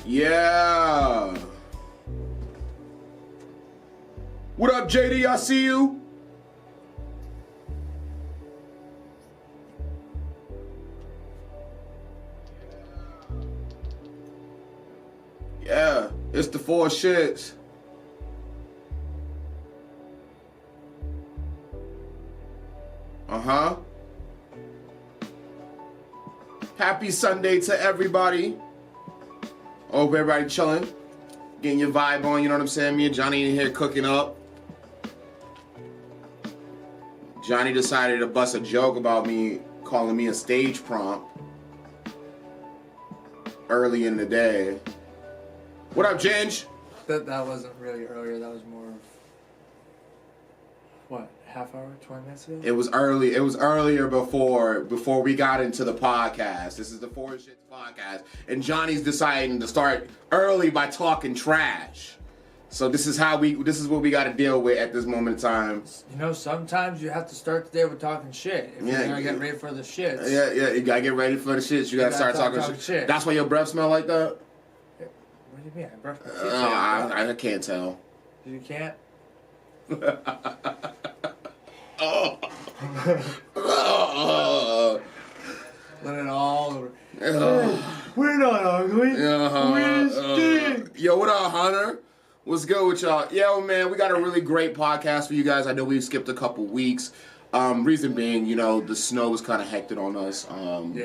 Yeah. What up, JD? I see you. Yeah, it's the 4Shxts. Uh-huh. Happy Sunday to everybody. Hope everybody chilling. Getting your vibe on, you know what I'm saying? Me and Johnny in here cooking up. Johnny decided to bust a joke about me calling me a stage prompt early in the day. What up, Ginge? That wasn't really earlier. That was more of, what, half hour, 20 minutes ago? It was early. It was earlier before we got into the podcast. This is the 4Shxts podcast, and Johnny's deciding to start early by talking trash. So this is what we got to deal with at this moment in time. You know, sometimes you have to start the day with talking shit. If you're gonna get ready for the shits. Yeah, you gotta get ready for the shits. You gotta start talking shit. That's why your breath smell like that? What do you mean? I brushed my teeth. I can't tell. You can't? Let it all over. We're not ugly. We stink. Yo, what up, Hunter? What's good with y'all? Yo, man, we got a really great podcast for you guys. I know we skipped a couple weeks. Reason being, you know, the snow was kind of hectic on us.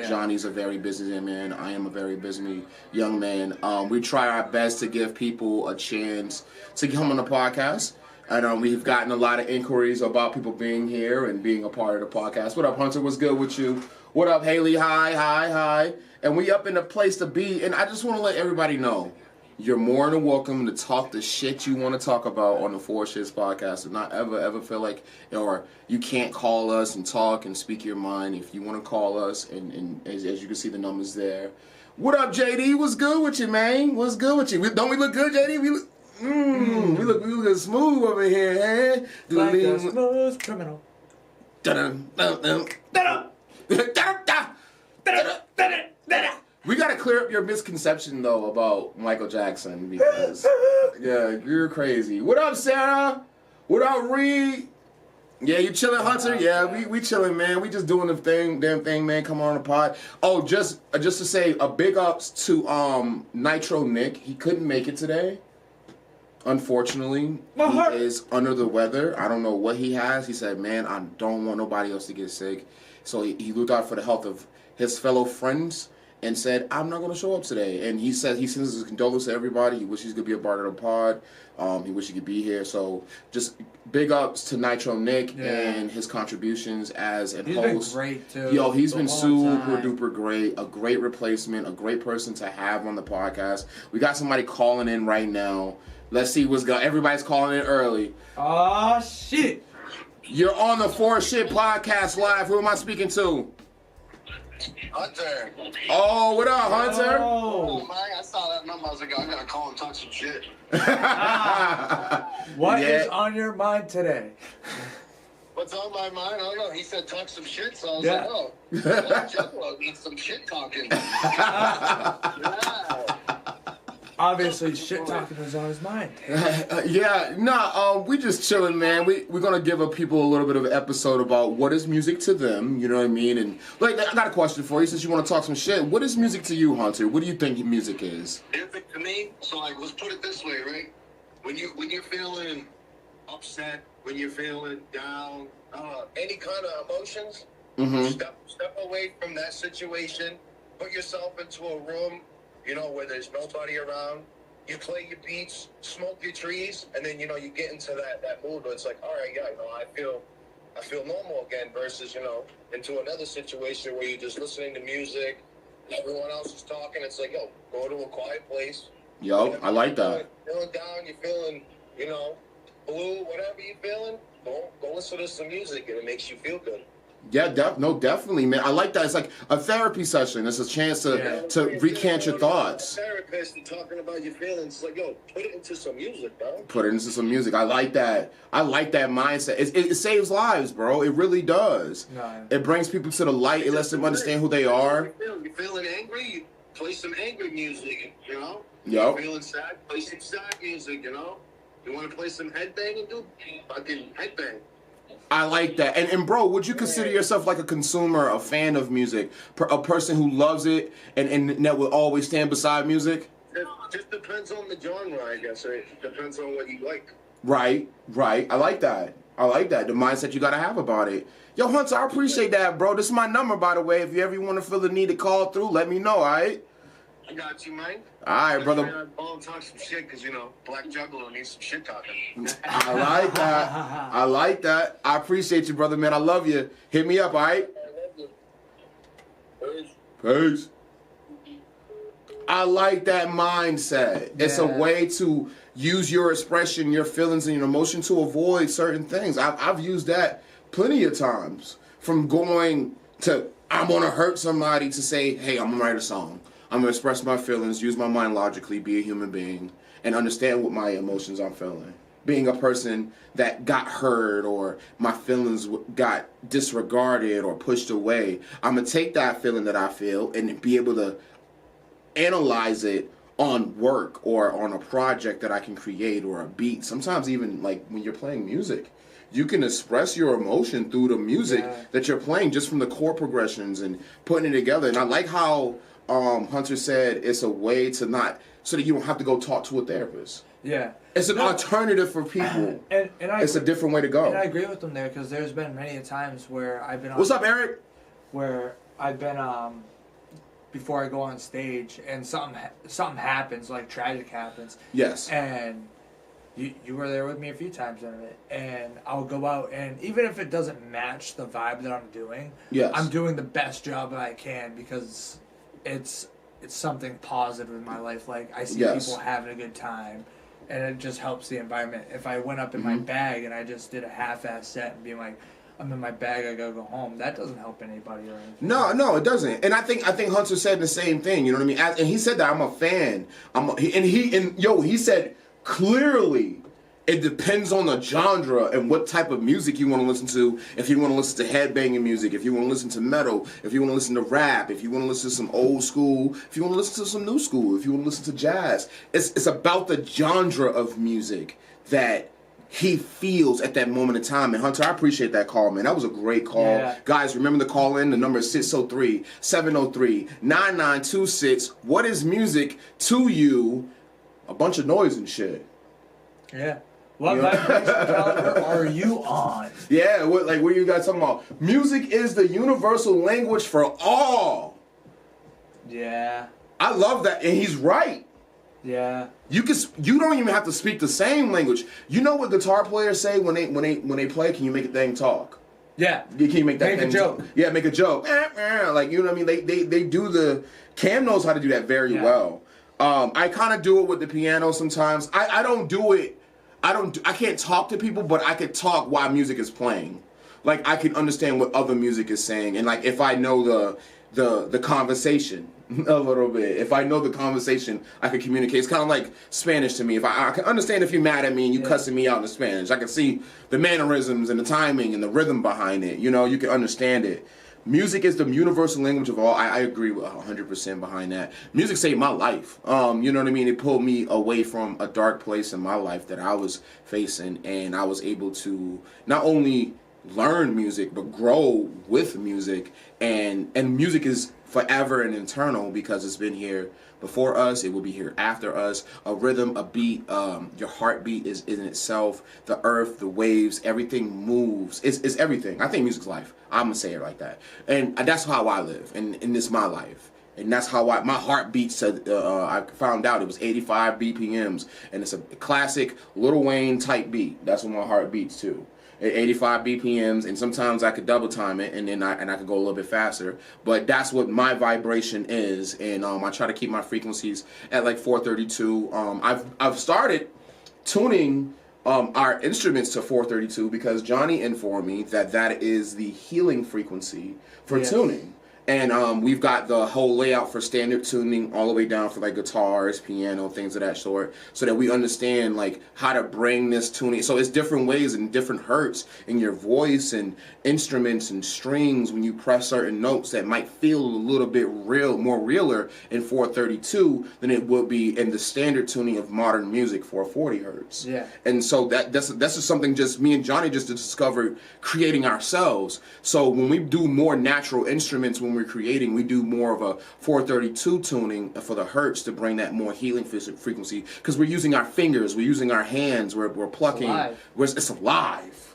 Johnny's a very busy man. I am a very busy young man. We try our best to give people a chance to come on the podcast. And we've gotten a lot of inquiries about people being here and being a part of the podcast. What up, Hunter? What's good with you? What up, Haley? Hi. And we up in the place to be. And I just want to let everybody know, you're more than welcome to talk the shit you want to talk about on the 4Shxts podcast, and not ever feel like, or you can't call us and talk and speak your mind. If you want to call us, and as you can see the numbers there. What up, JD? What's good with you, man? What's good with you? Don't we look good, JD? We look smooth over here, eh? Like a smooth criminal. We gotta clear up your misconception though about Michael Jackson, because yeah, you're crazy. What up, Sarah? What up, Reed? Yeah, you chilling, Hunter? Yeah, we chilling, man. We just doing the damn thing, man. Come on the pod. Oh, just to say a big ups to Nitro Nick. He couldn't make it today. Unfortunately, he is under the weather. I don't know what he has. He said, man, I don't want nobody else to get sick. So he looked out for the health of his fellow friends and said, I'm not going to show up today. And he said he sends his condolences to everybody. He wishes he could be a part of the pod. He wishes he could be here. So just big ups to Nitro Nick and his contributions as a host. He's been great, too. Yo, he's been super duper great. A great replacement. A great person to have on the podcast. We got somebody calling in right now. Let's see what's going on. Everybody's calling in early. Oh, shit. You're on the 4Shxts podcast live. Who am I speaking to? Hunter. Oh, what up, Hunter? Oh, man, I saw that number. I was like, I gotta call and talk some shit. What is on your mind today? What's on my mind? I don't know. He said talk some shit, so I was like, oh, well, Jello needs some shit talking. Yeah. Obviously, shit talking was on his mind. We just chilling, man. We're gonna give people a little bit of an episode about what is music to them. You know what I mean? And like, I got a question for you since you want to talk some shit. What is music to you, Hunter? What do you think music is? Music to me, so like, let's put it this way, right? When you're feeling upset, when you're feeling down, any kind of emotions, step away from that situation. Put yourself into a room, you know, where there's nobody around. You play your beats, smoke your trees, and then, you know, you get into that mood where it's like, all right, yeah, you know, I feel normal again, versus, you know, into another situation where you're just listening to music, everyone else is talking. It's like, yo, go to a quiet place. Yo, I like that. Feeling down, you're feeling, you know, blue, whatever you're feeling, go listen to some music, and it makes you feel good. Yeah, definitely, man. I like that. It's like a therapy session. It's a chance to recant your thoughts. A therapist and talking about your feelings. It's like, yo, put it into some music, bro. Put it into some music. I like that. I like that mindset. It saves lives, bro. It really does. No. It brings people to the light. It lets them understand who they are. You feeling angry? play some angry music, you know? Yep. Feeling sad, play some sad music, you know? You want to play some headbanging, dude? Fucking headbang. I like that. And bro, would you consider yourself like a consumer, a fan of music, a person who loves it and that will always stand beside music? It just depends on the genre, I guess. It depends on what you like. Right. I like that. The mindset you got to have about it. Yo, Hunter, I appreciate that, bro. This is my number, by the way. If you ever want to feel the need to call through, let me know, all right? I got you, man. All right, brother. I'll talk some shit because, you know, Black Juggalo needs some shit talking. I like that. I appreciate you, brother, man. I love you. Hit me up, all right? Peace. I like that mindset. Yeah. It's a way to use your expression, your feelings, and your emotion to avoid certain things. I've used that plenty of times. From going to, I'm going to hurt somebody, to say, hey, I'm going to write a song. I'm going to express my feelings, use my mind logically, be a human being, and understand what my emotions I'm feeling. Being a person that got hurt or my feelings got disregarded or pushed away, I'm going to take that feeling that I feel and be able to analyze it on work or on a project that I can create or a beat. Sometimes even like when you're playing music, you can express your emotion through the music that you're playing just from the chord progressions and putting it together. And I like how Hunter said it's a way to not, so that you don't have to go talk to a therapist. Yeah. It's an alternative for people. And it's a different way to go. And I agree with them there because there's been many times where I've been on... What's up, Eric? Where I've been, before I go on stage and something happens, like tragic happens. Yes. And you were there with me a few times in it. And I'll go out and even if it doesn't match the vibe that I'm doing, I'm doing the best job that I can because it's something positive in my life. Like I see people having a good time, and it just helps the environment. If I went up in my bag and I just did a half-ass set and being like, I'm in my bag, I gotta go home, that doesn't help anybody or anything. No, it doesn't. And I think Hunter said the same thing. You know what I mean? And he said that I'm a fan. He said clearly. It depends on the genre and what type of music you want to listen to. If you want to listen to headbanging music, if you want to listen to metal, if you want to listen to rap, if you want to listen to some old school, if you want to listen to some new school, if you want to listen to jazz. It's about the genre of music that he feels at that moment in time. And Hunter, I appreciate that call, man. That was a great call. Yeah. Guys, remember to call in. The number is 603-703-9926. What is music to you? A bunch of noise and shit. Yeah. What vibration caliber are you on? Yeah, what you guys talking about? Music is the universal language for all. Yeah. I love that, and he's right. Yeah. You don't even have to speak the same language. You know what guitar players say when they play? Can you make a thing talk? Yeah. Can you make that make thing a joke? Yeah, make a joke. Like, you know what I mean? They do the... Cam knows how to do that very well. I kind of do it with the piano sometimes. I don't do it. I can't talk to people, but I could talk while music is playing. Like, I can understand what other music is saying, and like if I know the conversation a little bit, if I know the conversation, I can communicate. It's kind of like Spanish to me. If I can understand if you're mad at me and you cussing me out in Spanish, I can see the mannerisms and the timing and the rhythm behind it. You know, you can understand it. Music is the universal language of all. I agree with 100% behind that. Music saved my life. You know what I mean? It pulled me away from a dark place in my life that I was facing, and I was able to not only learn music but grow with music. And music is forever and eternal because it's been here before us. It will be here after us. A rhythm, a beat, your heartbeat is in itself. The earth, the waves, everything moves. It's everything. I think music's life. I'm gonna say it like that, and that's how I live, and it's my life, and that's how my heart beats. I found out it was 85 BPMs, and it's a classic Lil Wayne type beat. That's what my heart beats to, at 85 BPMs, and sometimes I could double time it, and then I could go a little bit faster. But that's what my vibration is, and I try to keep my frequencies at like 432. I've started tuning our instruments to 432 because Johnny informed me that is the healing frequency for tuning. And we've got the whole layout for standard tuning all the way down for like guitars, piano, things of that sort, so that we understand like how to bring this tuning. So it's different ways and different hertz in your voice and instruments and strings when you press certain notes that might feel a little bit more realer in 432 than it would be in the standard tuning of modern music, 440 hertz. Yeah. And so that's just something just me and Johnny just discovered creating ourselves. So when we do more natural instruments when we're creating, we do more of a 432 tuning for the hertz to bring that more healing frequency, because we're using our fingers, we're using our hands, we're plucking. It's alive.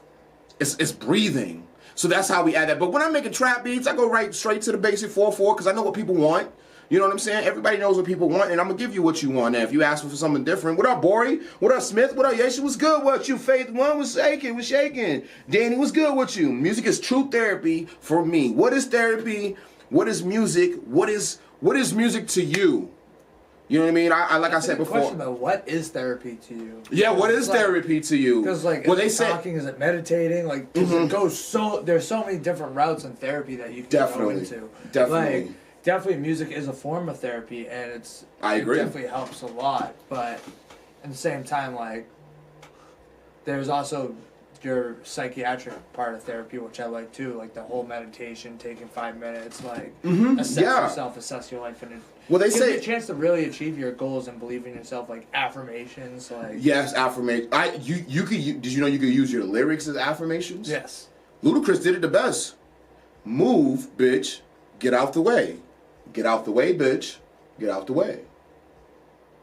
It's breathing. So that's how we add that. But when I'm making trap beats, I go right straight to the basic 4/4 because I know what people want. You know what I'm saying? Everybody knows what people want, and I'm going to give you what you want. Now, if you ask for something different, what up, Bori? What up, Smith? What up, Yesha? What's good with you? Faith One was shaking. Danny, what's good with you? Music is true therapy for me. What is therapy? What is music? What is music to you? You know what I mean? I like I said before. Question though, what is therapy to you? Yeah, what is therapy to you? Because like, is it talking? Is it meditating? Like, it goes there's so many different routes in therapy that you can go into. Definitely. Like, definitely, music is a form of therapy, and I agree. It definitely helps a lot. But at the same time, like, there's also your psychiatric part of therapy, which I like too, like the whole meditation, taking 5 minutes, like assess yourself, assess your life, and they say you a chance to really achieve your goals and believe in yourself, like affirmations, like affirmation. Did you know you could use your lyrics as affirmations? Yes. Ludacris did it the best. Move, bitch. Get out the way. Get out the way, bitch. Get out the way.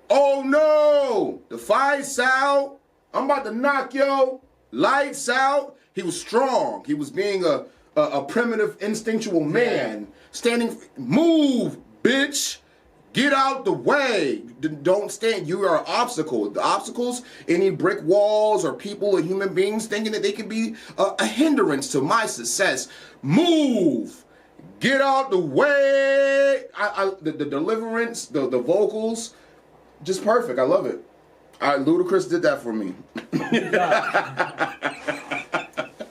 Oh no! The fight's out. I'm about to knock yo. Lights out. He was strong. He was being a primitive, instinctual man. Standing. Move, bitch. Get out the way. Don't stand. You are an obstacle. The obstacles, any brick walls or people or human beings thinking that they can be a hindrance to my success. Move. Get out the way. The deliverance, the vocals, just perfect. I love it. Ludacris did that for me.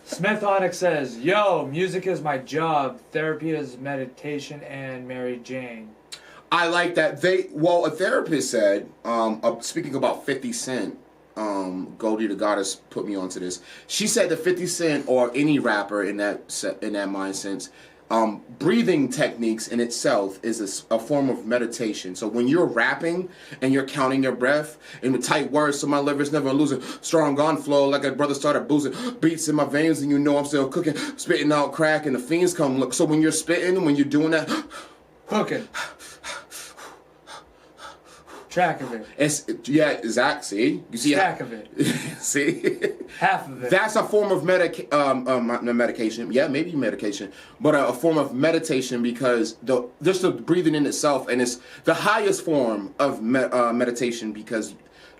Smith Onyx says, yo, music is my job. Therapy is meditation and Mary Jane. I like that. A therapist said, speaking about 50 Cent, Goldie the Goddess put me onto this. She said that 50 Cent or any rapper in that mind sense, breathing techniques in itself is a form of meditation. So when you're rapping and you're counting your breath in the tight words, so my liver's never losing, strong on flow like a brother started boozing, beats in my veins and you know I'm still cooking, spitting out crack and the fiends come look. So when you're spitting, when you're doing that, cooking. Track of it. Exact. See, you see, track of it. See, half of it. That's a form of medication. Yeah, maybe medication, but a form of meditation because just the breathing in itself, and it's the highest form of meditation because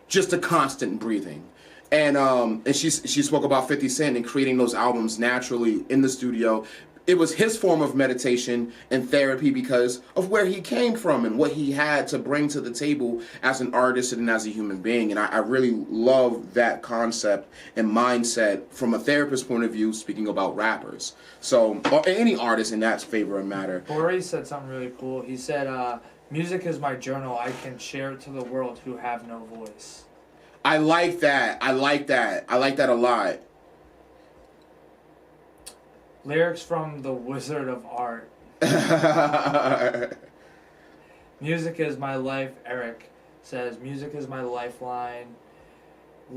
just a constant breathing. And she spoke about 50 Cent and creating those albums naturally in the studio. It was his form of meditation and therapy because of where he came from and what he had to bring to the table as an artist and as a human being. And I really love that concept and mindset from a therapist point of view, speaking about rappers. So, or any artist in that favor and matter. Bori said something really cool. He said, music is my journal. I can share it to the world who have no voice. I like that. I like that a lot. Lyrics from The Wizard of Art. Music is my life. Eric says, music is my lifeline.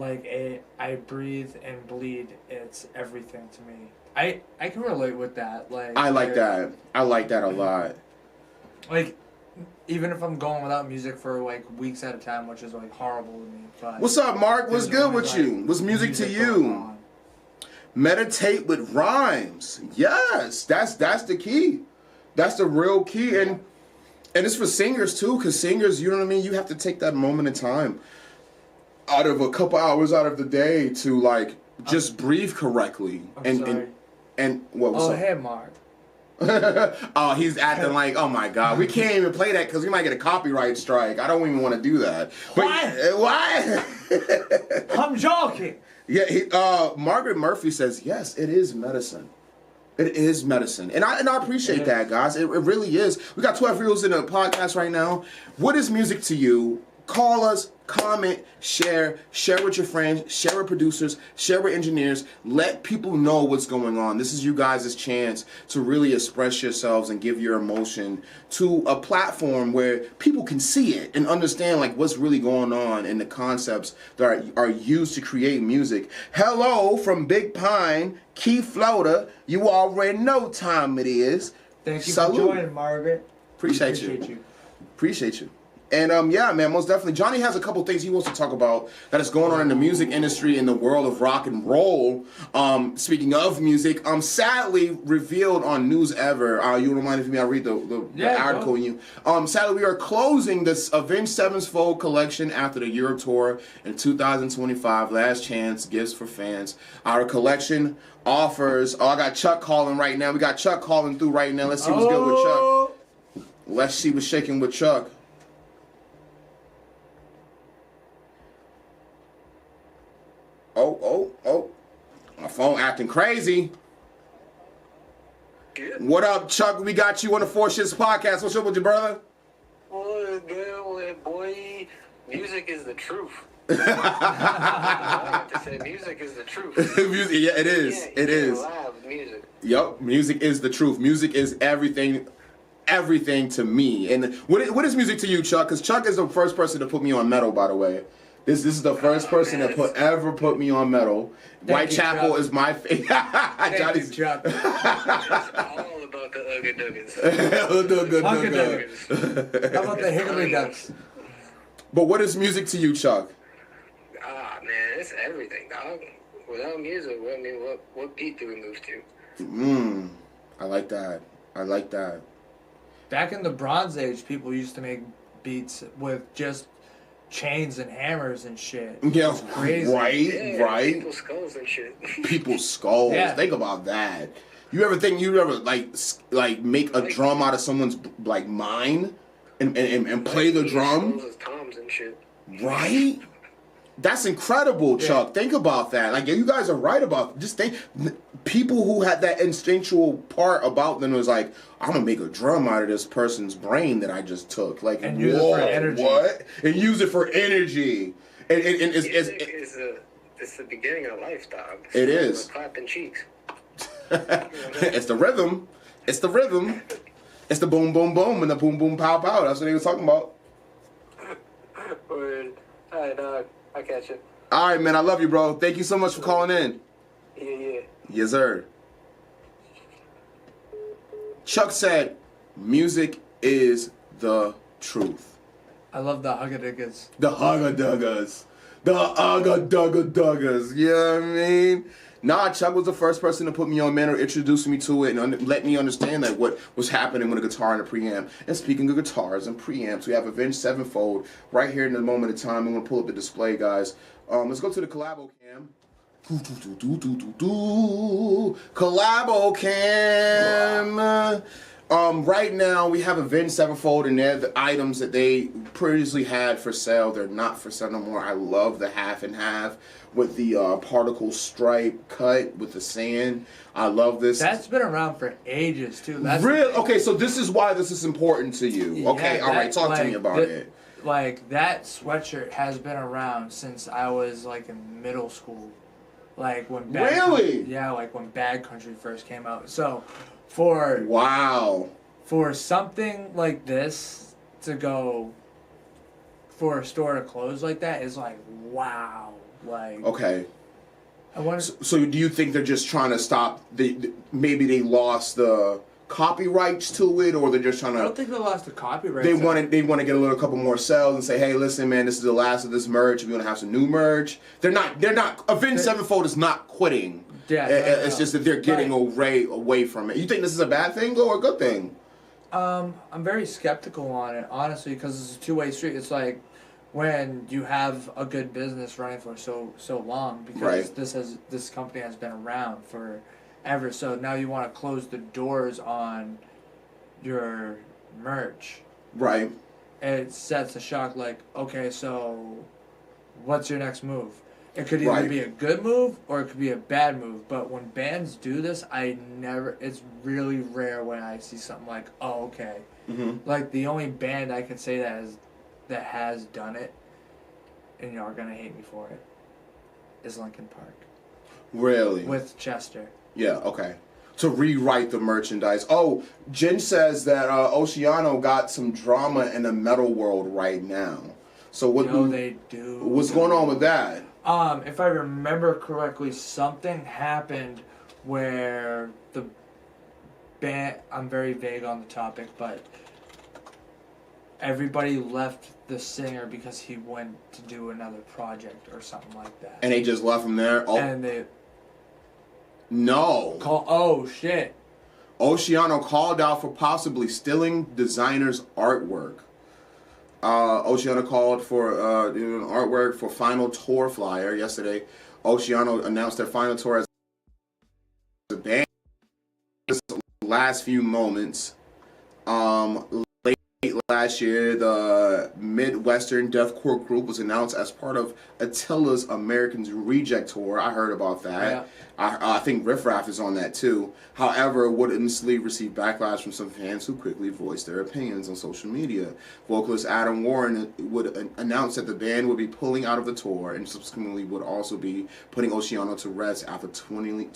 I breathe and bleed. It's everything to me. I can relate with that. I like that. I like that a lot. Like, even if I'm going without music for weeks at a time, which is horrible to me. But what's up, Mark? What's good with you? What's music to you? Meditate with rhymes. Yes, that's the key. That's the real key, and it's for singers too, because singers, you know what I mean. You have to take that moment in time, out of a couple hours out of the day, to just breathe correctly. And what was up? Hey, Mark. Oh, he's acting like, oh my God, we can't even play that because we might get a copyright strike. I don't even want to do that. Why? I'm joking. Yeah, Margaret Murphy says, yes, it is medicine. It is medicine. And I appreciate that, guys. It really is. We got 12 reels in the podcast right now. What is music to you? Call us, comment, share with your friends, share with producers, share with engineers. Let people know what's going on. This is you guys' chance to really express yourselves and give your emotion to a platform where people can see it and understand like what's really going on and the concepts that are used to create music. Hello from Big Pine, Key, Florida. You already know what time it is. Thank you for joining, Margaret. Appreciate you. Appreciate you. And yeah, man, most definitely. Johnny has a couple things he wants to talk about that is going on in the music industry in the world of rock and roll. Speaking of music, sadly revealed on News Ever. You reminded me, I read the article in you. Sadly, we are closing this Avenged Sevenfold collection after the Europe tour in 2025. Last chance gifts for fans. Our collection offers. Oh, I got Chuck calling right now. We got Chuck calling through right now. Let's see what's good with Chuck. Let's see what's shaking with Chuck. Oh. My phone acting crazy. Good. What up, Chuck? We got you on the 4Shxts podcast. What's up with you, brother? Oh, good, boy. Music is the truth. I have to say, music is the truth. Music, yeah, it is. It is. Live music. Yup, music is the truth. Music is everything to me. And what is music to you, Chuck? Because Chuck is the first person to put me on metal, by the way. This is the first person that ever put me on metal. Whitechapel is my favorite. Johnny's Chuck. It's all about the Ugga How about the Hickory Ducks? But what is music to you, Chuck? Man, it's everything, dog. Without music, what beat do we move to? I like that. Back in the Bronze Age, people used to make beats with just chains and hammers and shit. Yeah, crazy. Right. People's skulls and shit. People's skulls. Yeah. Think about that. You ever like make a drum out of someone's like mind and play the drum? Toms and shit. Right. That's incredible, Chuck. Yeah. Think about that. Like, you guys are right about just think. People who had that instinctual part about them was like, I'm gonna make a drum out of this person's brain that I just took. Like, and use it for energy. What? And use it for energy. And it's the beginning of life, dog. It is. Clapping cheeks. It's the rhythm. It's the rhythm. It's the boom, boom, boom, and the boom, boom, pow, pow. That's what he was talking about. Word. All right, dog. I catch you. All right, man. I love you, bro. Thank you so much for calling in. Yeah. Yes, sir. Chuck said, music is the truth. I love the hugga-duggas. The hugga-duggas. The hugga-dugga-duggas. You know what I mean? Nah, Chuck was the first person to put me on, man, or introduce me to it and let me understand that what was happening with a guitar and a preamp. And speaking of guitars and preamps, we have Avenged Sevenfold right here in the moment of time. I'm going to pull up the display, guys. Let's go to the collabo cam. Collabo cam. Right now we have Avenged Sevenfold, and they're the items that they previously had for sale. They're not for sale no more. I love the half and half with the particle stripe cut with the sand. I love this. That's been around for ages too. Really? Okay, so this is why this is important to you. Yeah, okay, all right. Talk to me about it. Like, that sweatshirt has been around since I was like in middle school. Like when Bad Country first came out. So for something like this to go for a store to close like that is like, wow. Like, okay. So do you think they're just trying to stop maybe they lost the copyrights to it, or they're just trying to? I don't think they lost the copyrights. They want to get a couple more sales and say, hey, listen, man, this is the last of this merch. We're gonna have some new merch. They're not. Avenged Sevenfold is not quitting. Yeah, it's just that they're getting away from it. You think this is a bad thing or a good thing? I'm very skeptical on it, honestly, because it's a two-way street. It's like when you have a good business running for so long, because this company has been around forever. So now you want to close the doors on your merch. Right. It sets a shock like, okay, so what's your next move? It could either be a good move or it could be a bad move. But when bands do this, it's really rare when I see something like, oh, okay. Mm-hmm. Like, the only band I can say that has done it, and y'all are going to hate me for it, is Linkin Park. Really? With Chester. Yeah, okay. To rewrite the merchandise. Oh, Jen says that Oceano got some drama in the metal world right now. So they do. What's going on with that? If I remember correctly, something happened where the band, I'm very vague on the topic, but everybody left the singer because he went to do another project or something like that. And they just left him there? Oh. And they... No. Oh, shit. Oceano called out for possibly stealing designers' artwork. Oceano called for artwork for final tour flyer yesterday. Oceano announced their final tour as a band. Last few moments. Late last year, the Midwestern deathcore group was announced as part of Attila's Americans Reject Tour. I heard about that. Yeah. I think Riff Raff is on that too. However, would instantly receive backlash from some fans who quickly voiced their opinions on social media. Vocalist Adam Warren would announce that the band would be pulling out of the tour and subsequently would also be putting Oceano to rest after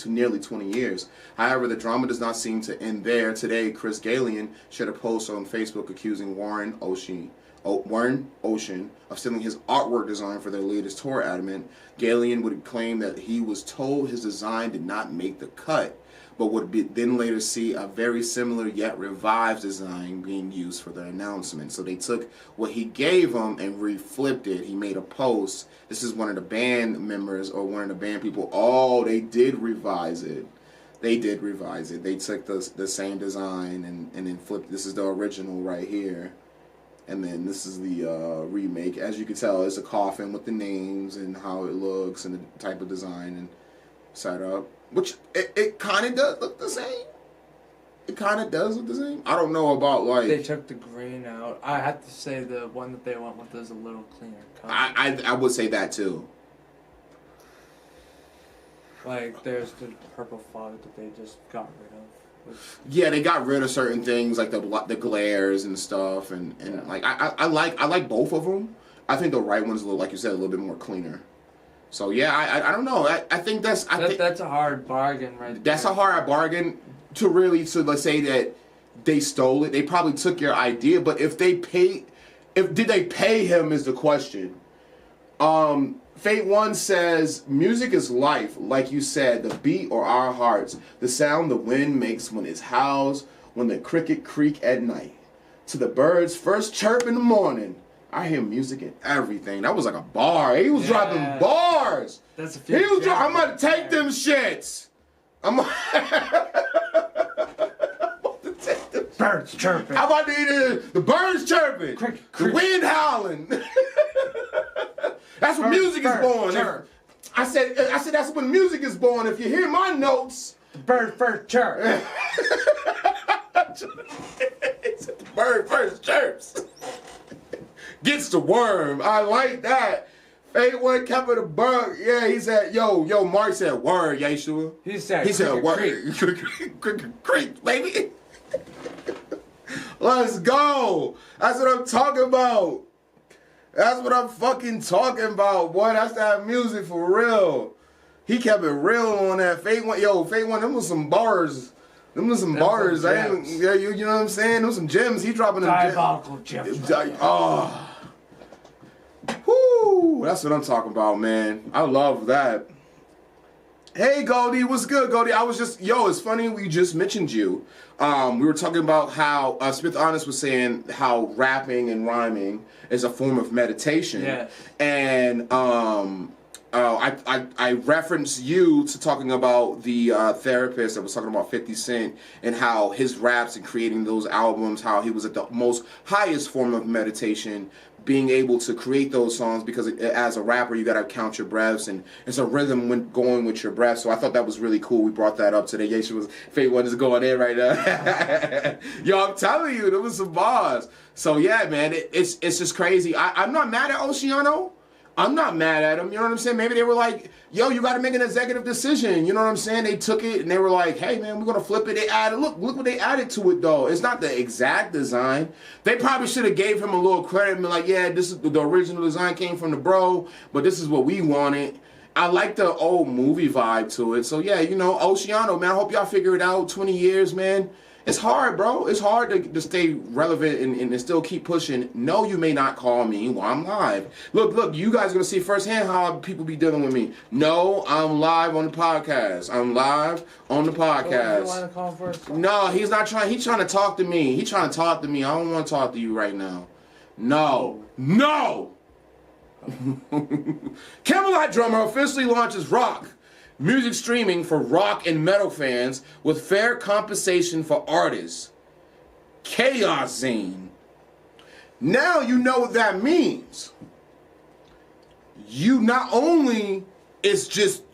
nearly 20 years. However, the drama does not seem to end there. Today, Chris Gallion shared a post on Facebook accusing Warren Ocean of stealing his artwork design for their latest tour. Adamant, Gallion would claim that he was told his design did not make the cut, but would then later see a very similar yet revived design being used for their announcement. So they took what he gave him and reflipped it. He made a post. This is one of the band members or one of the band people. Oh, they did revise it. They did revise it. They took the same design and then flipped. This is the original right here. And then this is the remake. As you can tell, it's a coffin with the names and how it looks and the type of design and setup. Which, it kind of does look the same. It kind of does look the same. I don't know about, like... They took the green out. I have to say the one that they went with is a little cleaner color. I would say that, too. Like, there's the purple fog that they just got rid of. Yeah, they got rid of certain things like the glares and stuff, and yeah. Like I like both of them. I think the right one's a little, like you said, a little bit more cleaner. So yeah, I don't know. I think that's a hard bargain, right? That's a hard bargain to let's say that they stole it. They probably took your idea, but did they pay him is the question. Fate One says, music is life, like you said, the beat or our hearts, the sound the wind makes when it's howls, when the cricket creak at night, to the birds first chirp in the morning. I hear music in everything. That was like a bar. He was dropping bars. That's a few. I'm gonna take them shits. Birds chirping. How about the birds chirping? The wind howling. That's when music is born. I said that's when music is born. If you hear my notes, the bird first chirp. The bird first chirps. Gets the worm. I like that. Fate One kept it a bug. Yeah, he said, yo, Mark said word, Yeshua. He said word. Creek, baby. Let's go. That's what I'm talking about. That's what I'm fucking talking about, boy. That's that music for real. He kept it real on that. Fate One, them was some bars. Them was some bars. You know what I'm saying? Them was some gems. He dropping them diabolical gems. Oh. Whoo. That's what I'm talking about, man. I love that. Hey, Goldie. What's good, Goldie? I was just... it's funny we just mentioned you. We were talking about how Smith Honest was saying how rapping and rhyming is a form of meditation. Yeah. And I referenced you to talking about the therapist that was talking about 50 Cent and how his raps and creating those albums, how he was at the most highest form of meditation, being able to create those songs, because as a rapper you gotta count your breaths and it's a rhythm when going with your breath. So I thought that was really cool. We brought that up today. Fate One is going in right now. Yo, I'm telling you, there was some bars. So yeah, man, it's just crazy. I'm not mad at Oceano. I'm not mad at them. You know what I'm saying? Maybe they were like, yo, you got to make an executive decision. You know what I'm saying? They took it and they were like, hey, man, we're going to flip it. They added, look what they added to it, though. It's not the exact design. They probably should have gave him a little credit and been like, yeah, this is the original design came from the bro, but this is what we wanted. I like the old movie vibe to it. So, yeah, you know, Oceano, man, I hope y'all figure it out. 20 years, man. It's hard, bro. It's hard to stay relevant and still keep pushing. No, you may not call me while I'm live. Look, you guys are going to see firsthand how people be dealing with me. No, I'm live on the podcast. I'm live on the podcast. You want to call first? No, he's not trying. He's trying to talk to me. He's trying to talk to me. I don't want to talk to you right now. No. Camelot drummer officially launches rock music streaming for rock and metal fans with fair compensation for artists. Chaos Zine. Now you know what that means. You not only is just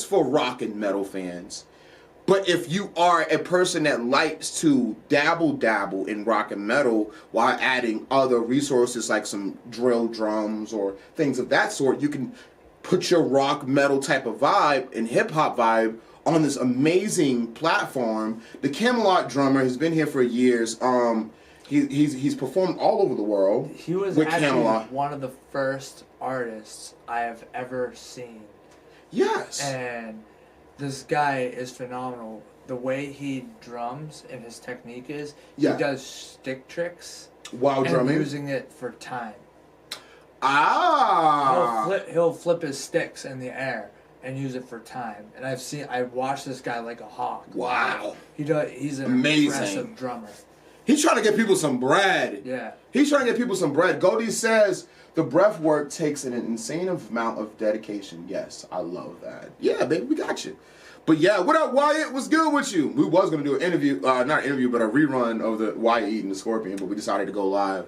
for rock and metal fans, but if you are a person that likes to dabble in rock and metal while adding other resources like some drill drums or things of that sort, you can put your rock metal type of vibe and hip hop vibe on this amazing platform. The Camelot drummer has been here for years. He's performed all over the world. He was actually Camelot. One of the first artists I have ever seen. Yes. And this guy is phenomenal. The way he drums and his technique is, he does stick tricks while drumming, using it for time. He'll flip his sticks in the air and use it for time. And I watched this guy like a hawk. Wow. He's an impressive drummer. He's trying to get people some bread. Yeah. He's trying to get people some bread. Goldie says the breath work takes an insane amount of dedication. Yes, I love that. Yeah, baby, we got you. But yeah, what up, Wyatt? What's good with you? We was going to do an interview, not an interview, but a rerun of the Wyatt eating the scorpion, but we decided to go live.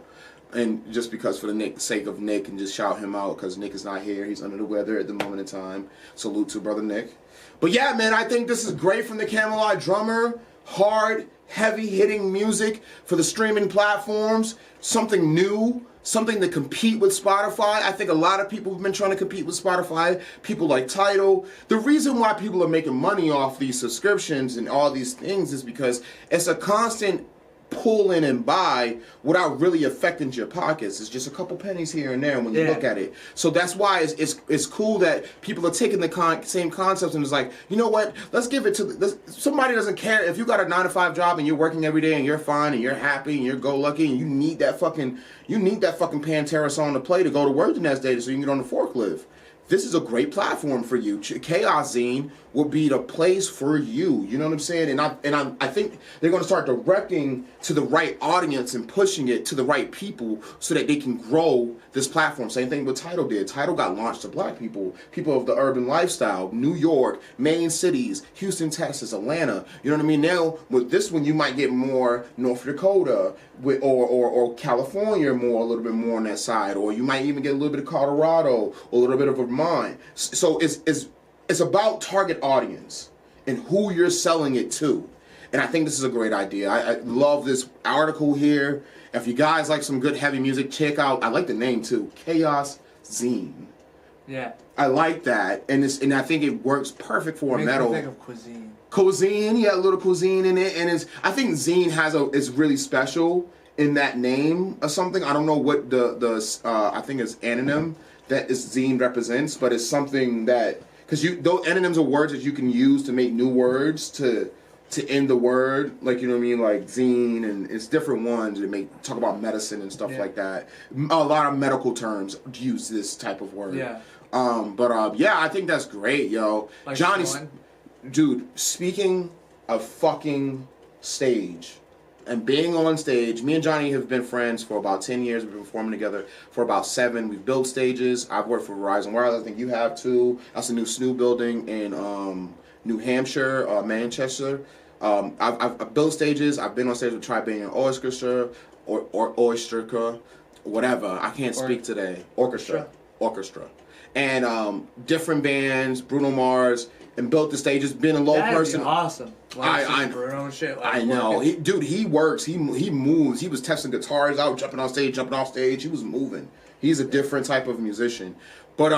And just because for the sake of Nick and just shout him out because Nick is not here. He's under the weather at the moment in time. Salute to brother Nick. But yeah, man, I think this is great from the Camelot drummer. Hard, heavy-hitting music for the streaming platforms. Something new. Something to compete with Spotify. I think a lot of people have been trying to compete with Spotify. People like Tidal. The reason why people are making money off these subscriptions and all these things is because it's a constant pull in and buy without really affecting your pockets. It's just a couple pennies here and there when you look at it. So that's why it's cool that people are taking the same concepts and it's like, you know what? Let's give it to somebody doesn't care if you got a 9-to-5 job and you're working every day and you're fine and you're happy and you're go lucky and you need that fucking Pantera song to play to go to work the next day so you can get on the forklift. This is a great platform for you. Chaos Zine will be the place for you. You know what I'm saying? And I think they're going to start directing to the right audience and pushing it to the right people so that they can grow this platform. Same thing what Tidal did. Tidal got launched to black people, people of the urban lifestyle, New York, main cities, Houston, Texas, Atlanta. You know what I mean? Now with this one, you might get more North Dakota or California a little bit more on that side, or you might even get a little bit of Colorado, a little bit of Vermont. So it's about target audience and who you're selling it to. And I think this is a great idea. I love this article here. If you guys like some good heavy music, check out, I like the name too, Chaos Zine. Yeah. I like that. And I think it works perfect for a metal. Think of cuisine. Cuisine, a little cuisine in it. And I think Zine is really special in that name or something. I don't know what I think it's anonym that is Zine represents, but it's something that, because those anonyms are words that you can use to make new words to end the word, like, you know what I mean, like zine, and it's different ones that talk about medicine and stuff like that. A lot of medical terms use this type of word. Yeah. I think that's great, yo. Like Johnny, dude, speaking of fucking stage and being on stage, me and Johnny have been friends for about 10 years. We've been performing together for about 7. We've built stages. I've worked for Verizon Wireless. I think you have too. That's a new SNU building in New Hampshire, Manchester. I've built stages. I've been on stage with Tribanian Orchestra or Orchestra, whatever. I can't speak today. Orchestra. And different bands, Bruno Mars, and built the stages. Been a low person. That'd be awesome. I Bruno and shit. I know. He works. He moves. He was testing guitars out, jumping off stage. He was moving. He's a different type of musician. But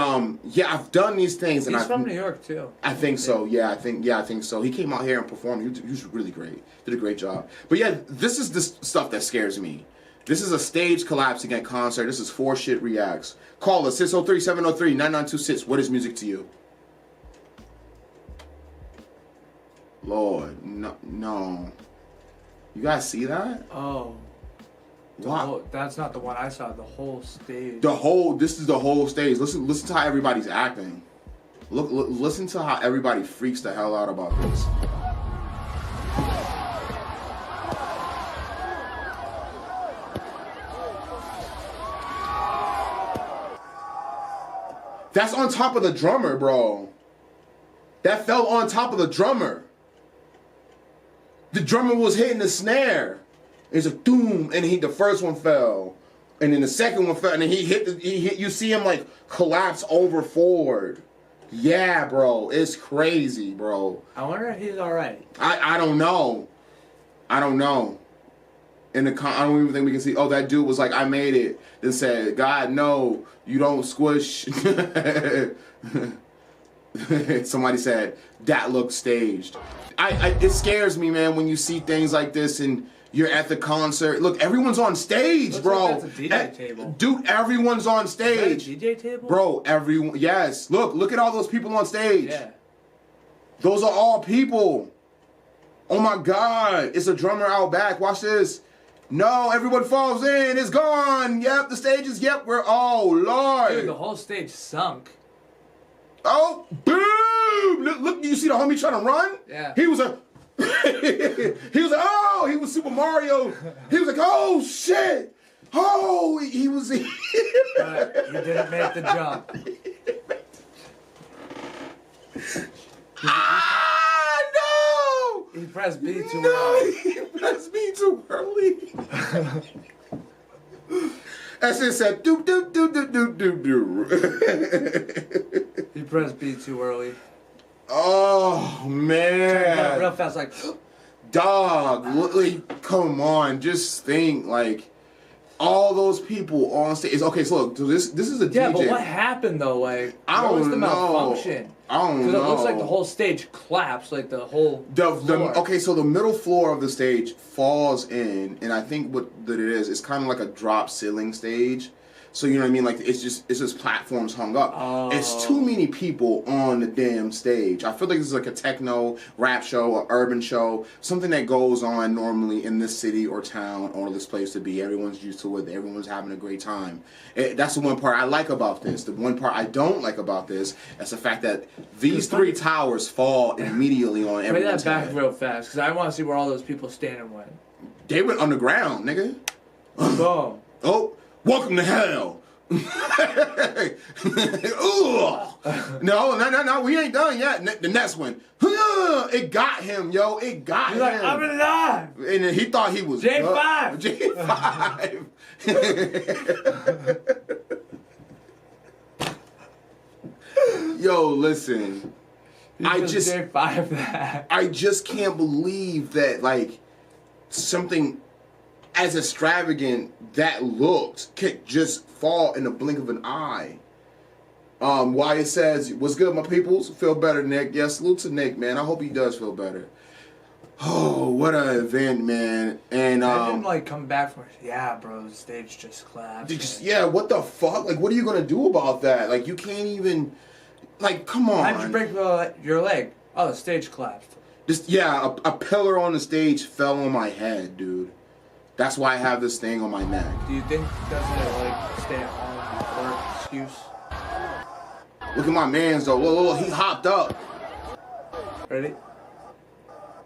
yeah, I've done these things, and he's from New York too. I think so. Yeah, I think so. He came out here and performed. He was really great. Did a great job. But yeah, this is the stuff that scares me. This is a stage collapsing at concert. This is 4Shxts Reacts. Call us 603-703-9926. What is music to you? Lord, no. You guys see that? Oh. That's not the one I saw. The whole stage. This is the whole stage. Listen to how everybody's acting. Listen to how everybody freaks the hell out about this. That's on top of the drummer, bro. That fell on top of the drummer. The drummer was hitting the snare. It's a doom, and the first one fell, and then the second one fell, and then he hit. You see him like collapse over forward. Yeah, bro, it's crazy, bro. I wonder if he's all right. I don't know. I don't even think we can see. Oh, that dude was like, I made it. Then said, God, no, you don't squish. Somebody said that looks staged. It scares me, man, when you see things like this and you're at the concert. Look, everyone's on stage, bro. Like that's a DJ table. Dude, everyone's on stage. Is that a DJ table? Bro, everyone. Yes. Look at all those people on stage. Yeah. Those are all people. Oh my God. It's a drummer out back. Watch this. No, everyone falls in. It's gone. Yep, the stage is, oh, Lord. Dude, the whole stage sunk. Oh, boom. Look, you see the homie trying to run? Yeah. He was oh, he was Super Mario. He was like, oh, shit. Oh, he was. But he didn't make the jump. No! He pressed B too early. No, he pressed B too early. As it said, doop, doop, doop, doop, doop, doop, doop. He pressed B too early. Oh, man. Real fast, like... Dog, come on. Just think, like, all those people on stage. Okay, so look, this is a DJ. Yeah, but what happened, though? Like, what was the malfunction? I don't know. Because it looks like the whole stage collapsed, like the whole floor. Okay, so the middle floor of the stage falls in, and I think what it is, it's kind of like a drop ceiling stage. So you know what I mean? Like it's just platforms hung up. Oh. It's too many people on the damn stage. I feel like this is like a techno rap show, or urban show, something that goes on normally in this city or town or this place to be. Everyone's used to it. Everyone's having a great time. That's the one part I like about this. The one part I don't like about this is the fact that these three towers fall immediately on everyone's head. Play that back real fast, because I want to see where all those people standing went. They went underground, nigga. Boom. Oh. Welcome to hell. No, we ain't done yet. The next one. It got him, yo. It got him. Like, I'm alive. And then he thought he was J5. J5. Yo, listen. I just J5 that. I just can't believe that, like, something as extravagant that looked could just fall in the blink of an eye. Why it says, what's good, my peoples? Feel better, Nick. Yes, salute to Nick, man. I hope he does feel better. Oh, what an event, man. And imagine, like, come back from it. Yeah, bro, the stage just collapsed. Yeah, what the fuck? Like, what are you gonna do about that? Like, you can't even, like, come on. How'd you break your leg? Oh, the stage collapsed. A pillar on the stage fell on my head, dude. That's why I have this thing on my neck. Do you think that's a, like, stay at home or excuse? Look at my man's though. Look, he hopped up. Ready?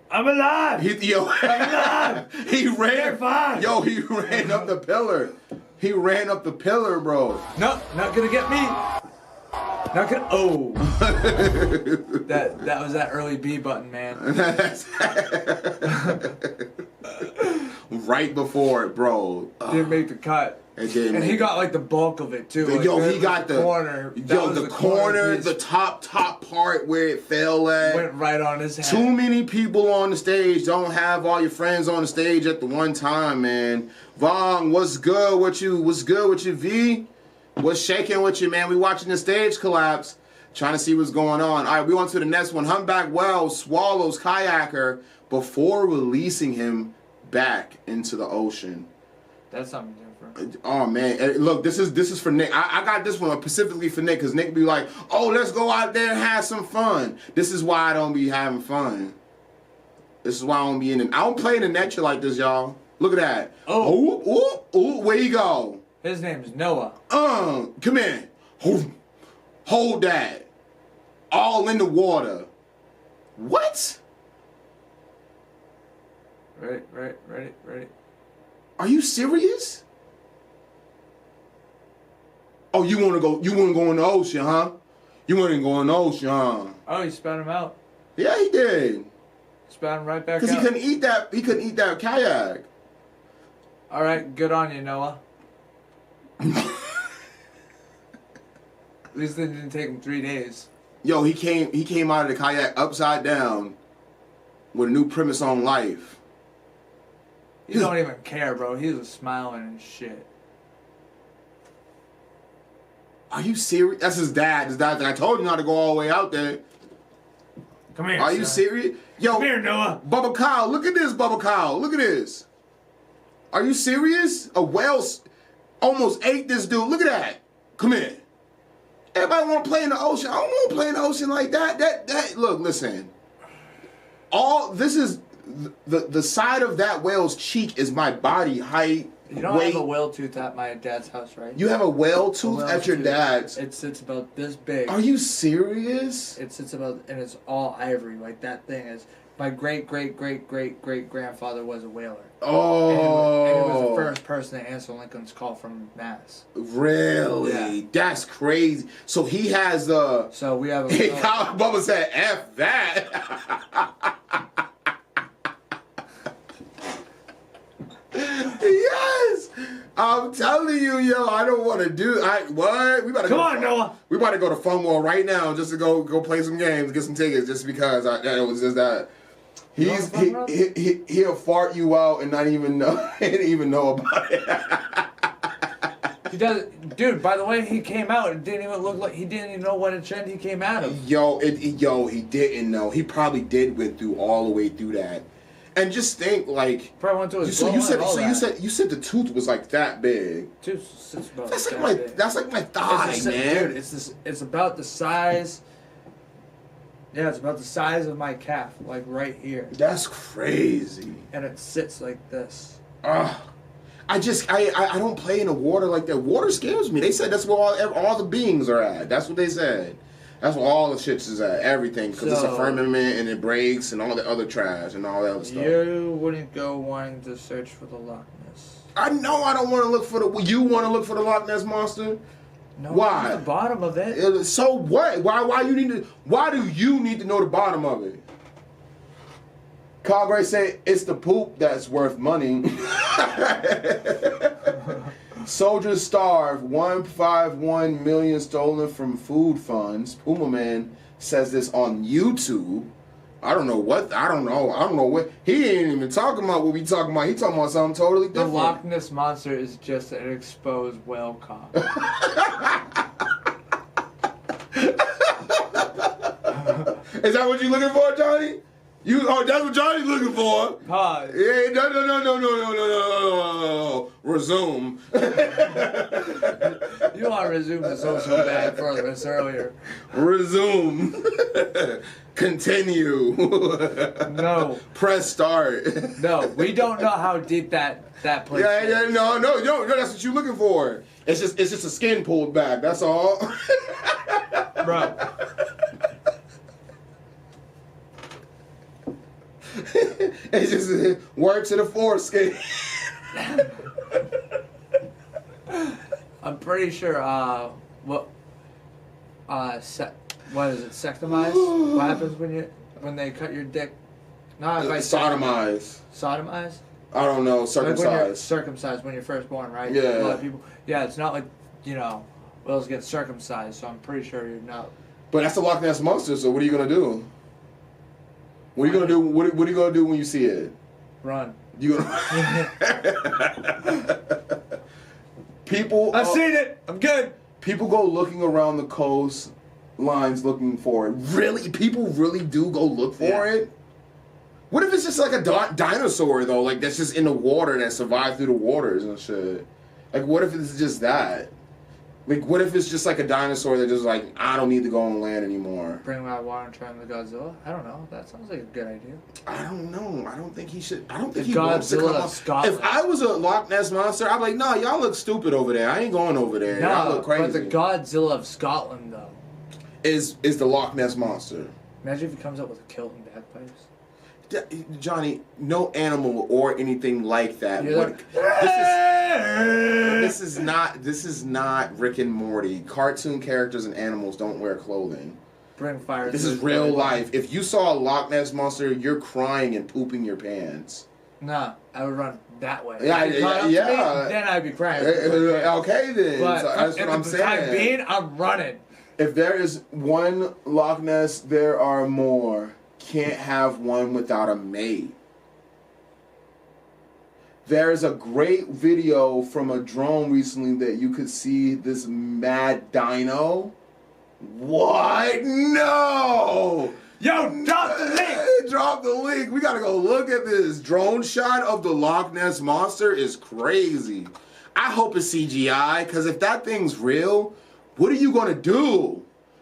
I'm alive! I'm alive! He ran. Yo, he ran up the pillar. He ran up the pillar, bro. No, not gonna get me. Not gonna. Oh. that was that early B button, man. Right before it, bro. Didn't make the cut. And he got like the bulk of it too. Yo, he got the corner. Yo, the corner, the top part where it fell at. Went right on his head. Too many people on the stage. Don't have all your friends on the stage at the one time, man. Vong, what's good with you? What's good with you, V? What's shaking with you, man? We watching the stage collapse, trying to see what's going on. All right, we on to the next one. Humpback whale swallows kayaker before releasing him back into the ocean. That's something different. Oh man, look, this is for Nick. I got this one specifically for Nick because Nick be like, "Oh, let's go out there and have some fun." This is why I don't be having fun. This is why I don't be in it. I don't play in the nature like this, y'all. Look at that. Oh, ooh, where you go? His name's Noah. Come in. Hold that. All in the water. What? Ready. Are you serious? Oh, you wanna go in the ocean, huh? You wanna go in the ocean, huh? Oh, he spat him out. Yeah, he did. Spat him right back out. Because he couldn't eat that kayak. Alright, good on you, Noah. At least it didn't take him 3 days. Yo, he came out of the kayak upside down with a new premise on life. He don't even care, bro. He was smiling and shit. Are you serious? That's his dad. His dad's like, I told you not to go all the way out there. Come here, Are you serious? Yo, come here, Noah. Bubba Kyle, look at this, Bubba Kyle. Look at this. Are you serious? A whale almost ate this dude. Look at that. Come here. Everybody want to play in the ocean. I don't want to play in the ocean like that. Look, listen. This is the side of that whale's cheek is my body height. You don't have a whale tooth at my dad's house, right? You have a whale tooth at your dad's? It sits about this big. Are you serious? It sits about, and it's all ivory. Like that thing is. My great grandfather was a whaler. Oh. And he was the first person to answer Lincoln's call from Mass. Really? Yeah. That's crazy. So he has the. So we have a. Bubba said, F that. Yes! I'm telling you, yo, I don't want to do. What? We about to Come on, Noah. We about to go to Fun World right now just to go play some games, get some tickets, just because it was just that. He'll fart you out and not even know, even know about it. He does, dude. By the way, he came out. It didn't even look like he didn't even know what a trend he came out of. He didn't know. He probably did went through all the way through that. And just think, like, probably went to his you said the tooth was like that big. That's like my thigh, man. Dude, it's about the size. Yeah, it's about the size of my calf, like right here. That's crazy. And it sits like this. I don't play in the water like that. Water scares me. They said that's where all the beings are at. That's what they said. That's where all the shits is at. Everything. Because it's a firmament and it breaks and all the other trash and all that other stuff. You wouldn't go wanting to search for the Loch Ness. I know I don't want to look for the... You want to look for the Loch Ness Monster? No, why? the bottom of it. So what? Why do you need to know the bottom of it? Carl Gray said it's the poop that's worth money. Soldiers starve. 151 million stolen from food funds. Puma Man says this on YouTube. I don't know what. He ain't even talking about what we talking about. He talking about something totally different. The Loch Ness Monster is just an exposed whale cock. Is that what you looking for, Johnny? That's what Johnny's looking for. Pause. Yeah, no. Resume. You want to resume the social bad further this earlier. Resume. Continue. No. Press start. No, we don't know how deep that place is. Yeah, no, that's what you're looking for. It's just a skin pulled back, that's all. Bro. It's just word to the foreskin. I'm pretty sure what is it, sectomize? What happens when they cut your dick? Sodomize. Sodomize? I don't know, circumcised. Like when you're circumcised when you're first born, right? Yeah. A lot of people. Yeah, it's not like, whales get circumcised, so I'm pretty sure you're not. But that's the Loch Ness Monster, so what are you gonna do? What are you gonna do? What are you gonna do when you see it? Run. You gonna... People. I've seen it. I'm good. People go looking around the coast lines looking for it. Really? People really do go look for it? What if it's just like a dinosaur, though? Like, that's just in the water that survived through the waters and shit. Like, what if it's just that? Like, what if it's just like a dinosaur that just like, I don't need to go on land anymore? Bring my water and turn the Godzilla? I don't know. That sounds like a good idea. I don't know. I don't think he should. I don't think he wants to come up. If I was a Loch Ness Monster, I'd be like, no, y'all look stupid over there. I ain't going over there. No, y'all look crazy. But the Godzilla of Scotland, though, is the Loch Ness Monster. Imagine if he comes up with a kilt and bagpipes. Johnny, no animal or anything like that. This is not Rick and Morty. Cartoon characters and animals don't wear clothing. Bring fire. This is real life. If you saw a Loch Ness Monster, you're crying and pooping your pants. Nah, I would run that way. Yeah. Me, then I'd be crying. Okay then. But so that's what I'm saying. Time being, I'm running. If there is one Loch Ness, there are more. Can't have one without a mate. There's a great video from a drone recently that you could see this mad dino. What? No! Yo, drop the link! Drop the link. We gotta go look at this. Drone shot of the Loch Ness Monster is crazy. I hope it's CGI, because if that thing's real, what are you gonna do?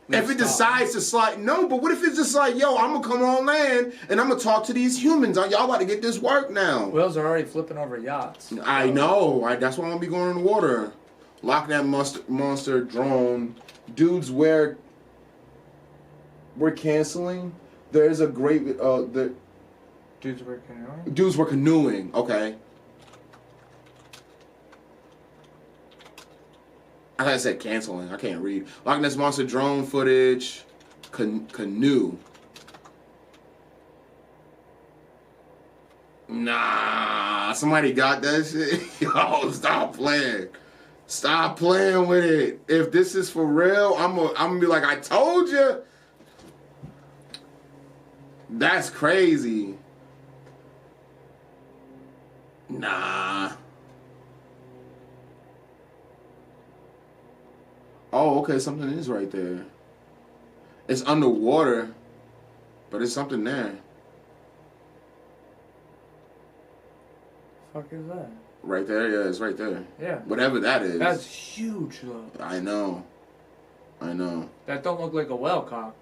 If it decides to slide, no, but what if it's just like, yo, I'm gonna come on land and I'm gonna talk to these humans. Y'all about to get this work now. Whales are already flipping over yachts. I know. That's why I'm gonna be going in the water. Loch Ness Monster drone. Dudes, we're canceling. There's a great Dudes were canoeing. Dudes were canoeing. Okay. I said canceling. I can't read. Loch Ness Monster drone footage. Canoe. Nah, somebody got that shit. Yo, stop playing. Stop playing with it. If this is for real, I'm gonna be like, I told you. That's crazy. Nah. Oh, okay, something is right there. It's underwater, but it's something there. Fuck is that? Right there, yeah, it's right there. Yeah. Whatever that is. That's huge, though. I know. That don't look like a whale cock.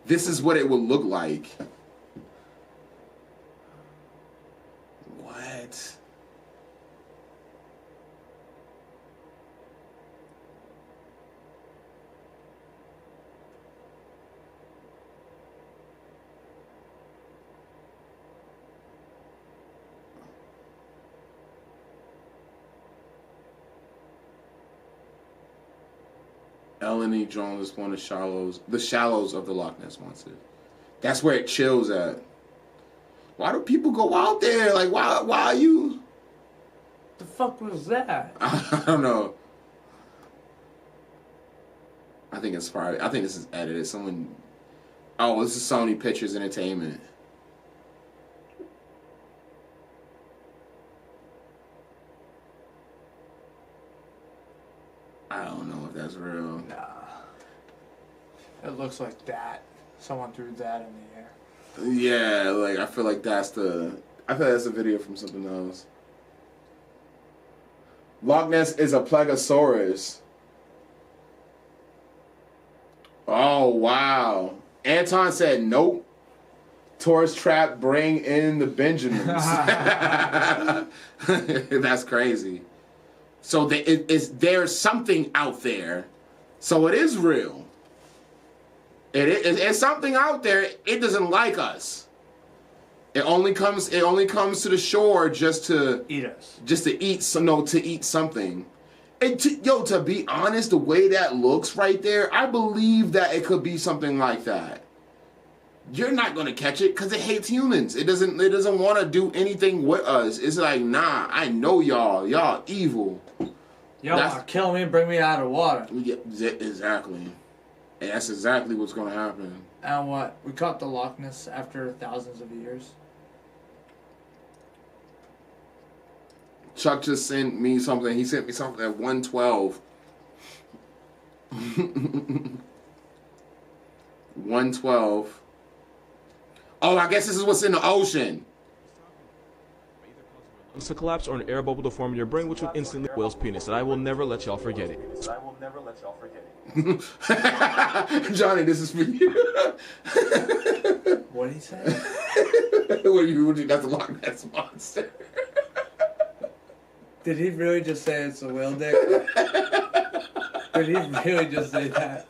This is what it would look like. What? Eleni drone is one of the shallows of the Loch Ness Monster. That's where it chills at. Why do people go out there? Like, why are you? The fuck was that? I don't know. I think this is edited. Someone. Oh, this is Sony Pictures Entertainment. I don't know if that's real. Nah. It looks like that. Someone threw that in the air. Yeah, like I feel like that's a video from something else. Loch Ness is a plesiosaurus. Oh wow. Anton said nope. Tourist trap, bring in the Benjamins. That's crazy. So there's something out there. So it is real. It's something out there. It doesn't like us. It only comes to the shore just to eat us. Just to eat to eat something. And to be honest, the way that looks right there, I believe that it could be something like that. You're not gonna catch it because it hates humans. It doesn't want to do anything with us. It's like, nah, I know y'all evil. Y'all kill me and bring me out of water. Yeah, exactly. And that's exactly what's gonna happen. And what? We caught the Loch Ness after thousands of years. Chuck just sent me something. He sent me something at 112. 112. Oh, I guess this is what's in the ocean. To collapse or an air bubble to form in your brain, which would instantly whale's penis. And I will never let y'all forget it. Johnny, this is for you. What did he say? What do you? That's a Loch Ness monster. Did he really just say it's a whale dick? Did he really just say that?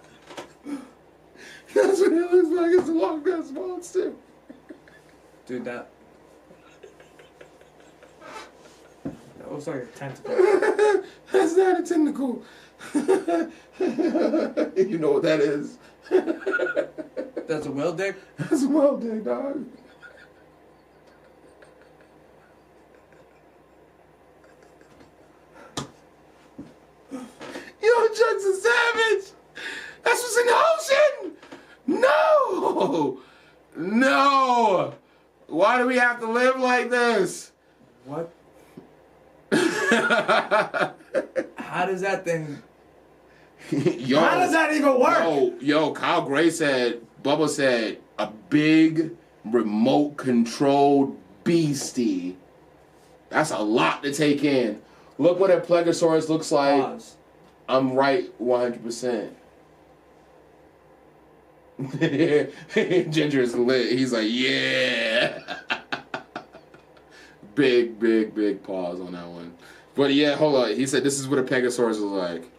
That's what it looks like. It's a Loch Ness monster. Dude, that looks like a tentacle. That's not a tentacle. You know what that is? That's a whale dick? That's a whale dick, dog. Yo, Chuck's a savage. That's what's in the ocean. No. No. Why do we have to live like this? What? How does that thing... Yo, how does that even work? Yo, Kyle Gray said, Bubba said, a big remote controlled beastie. That's a lot to take in. Look what a Plesiosaurus looks like. Pause. I'm right 100%. Ginger is lit. He's like, yeah. Big pause on that one. But yeah, hold on. He said this is what a Pegasaurus is like.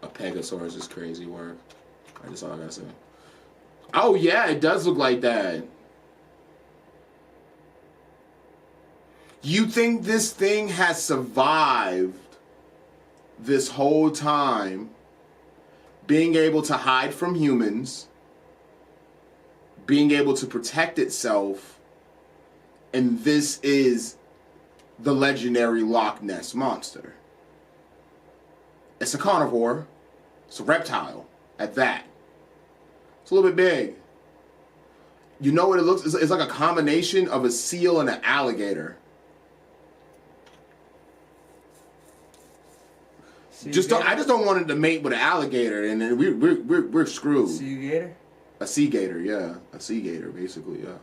A Pegasaurus is crazy work. That's all I gotta say. Oh yeah, it does look like that. You think this thing has survived this whole time, being able to hide from humans, being able to protect itself, and this is the legendary Loch Ness monster. It's a carnivore. It's a reptile at that. It's a little bit big. You know what it looks? It's like a combination of a seal and an alligator. I just don't want it to mate with an alligator, and then we're screwed. Sea gator? A sea gator, yeah, a sea gator, basically, yeah.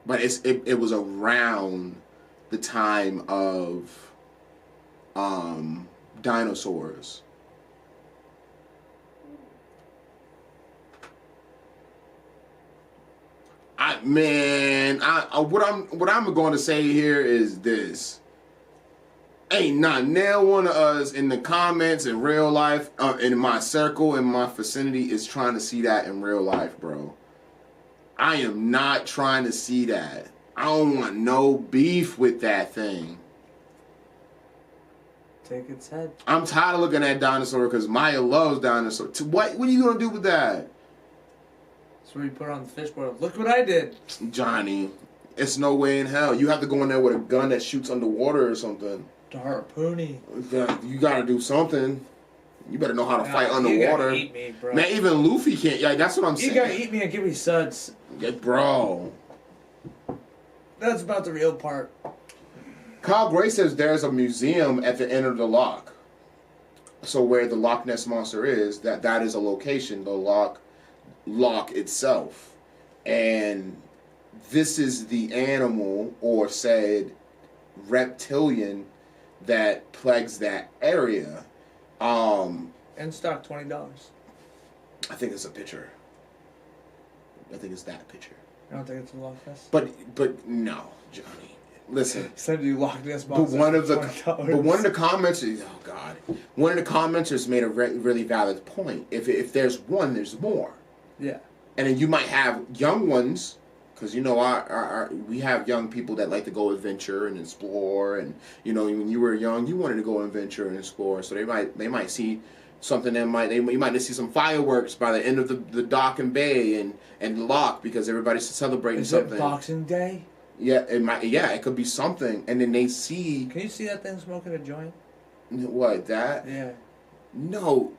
But it was around the time of dinosaurs. What I'm going to say here is this. Ain't not now one of us in the comments in real life, in my circle, in my vicinity, is trying to see that in real life, bro. I am not trying to see that. I don't want no beef with that thing. Take its head. I'm tired of looking at dinosaur because Maya loves dinosaurs. What are you going to do with that? That's where you put it on the fish boil. Look what I did. Johnny, it's no way in hell. You have to go in there with a gun that shoots underwater or something. The harpoony. You gotta do something. You better know how to fight underwater. You gotta eat me, bro. Man, even Luffy can't. Yeah, that's what I'm saying. You gotta eat me and give me suds. Yeah, bro. That's about the real part. Kyle Gray says there's a museum at the end of the loch. So where the Loch Ness monster is, that is a location, the loch itself. And this is the animal, or said reptilian, that plagues that area. In stock, $20. I think it's a picture. I think it's that picture. I don't think it's a Loch Ness. But no, Johnny. Listen. Said you Loch Ness monster. But one of the commenters, oh God, one of the commenters made a really valid point. If there's one, there's more. Yeah. And then you might have young ones. Because, you know, we have young people that like to go adventure and explore. And, you know, when you were young, you wanted to go adventure and explore. So they might see something that you might see some fireworks by the end of the dock and bay and the loch, because everybody's celebrating something. Is it Boxing Day? Yeah, it could be something. And then they see... Can you see that thing smoking a joint? What, that? Yeah. No.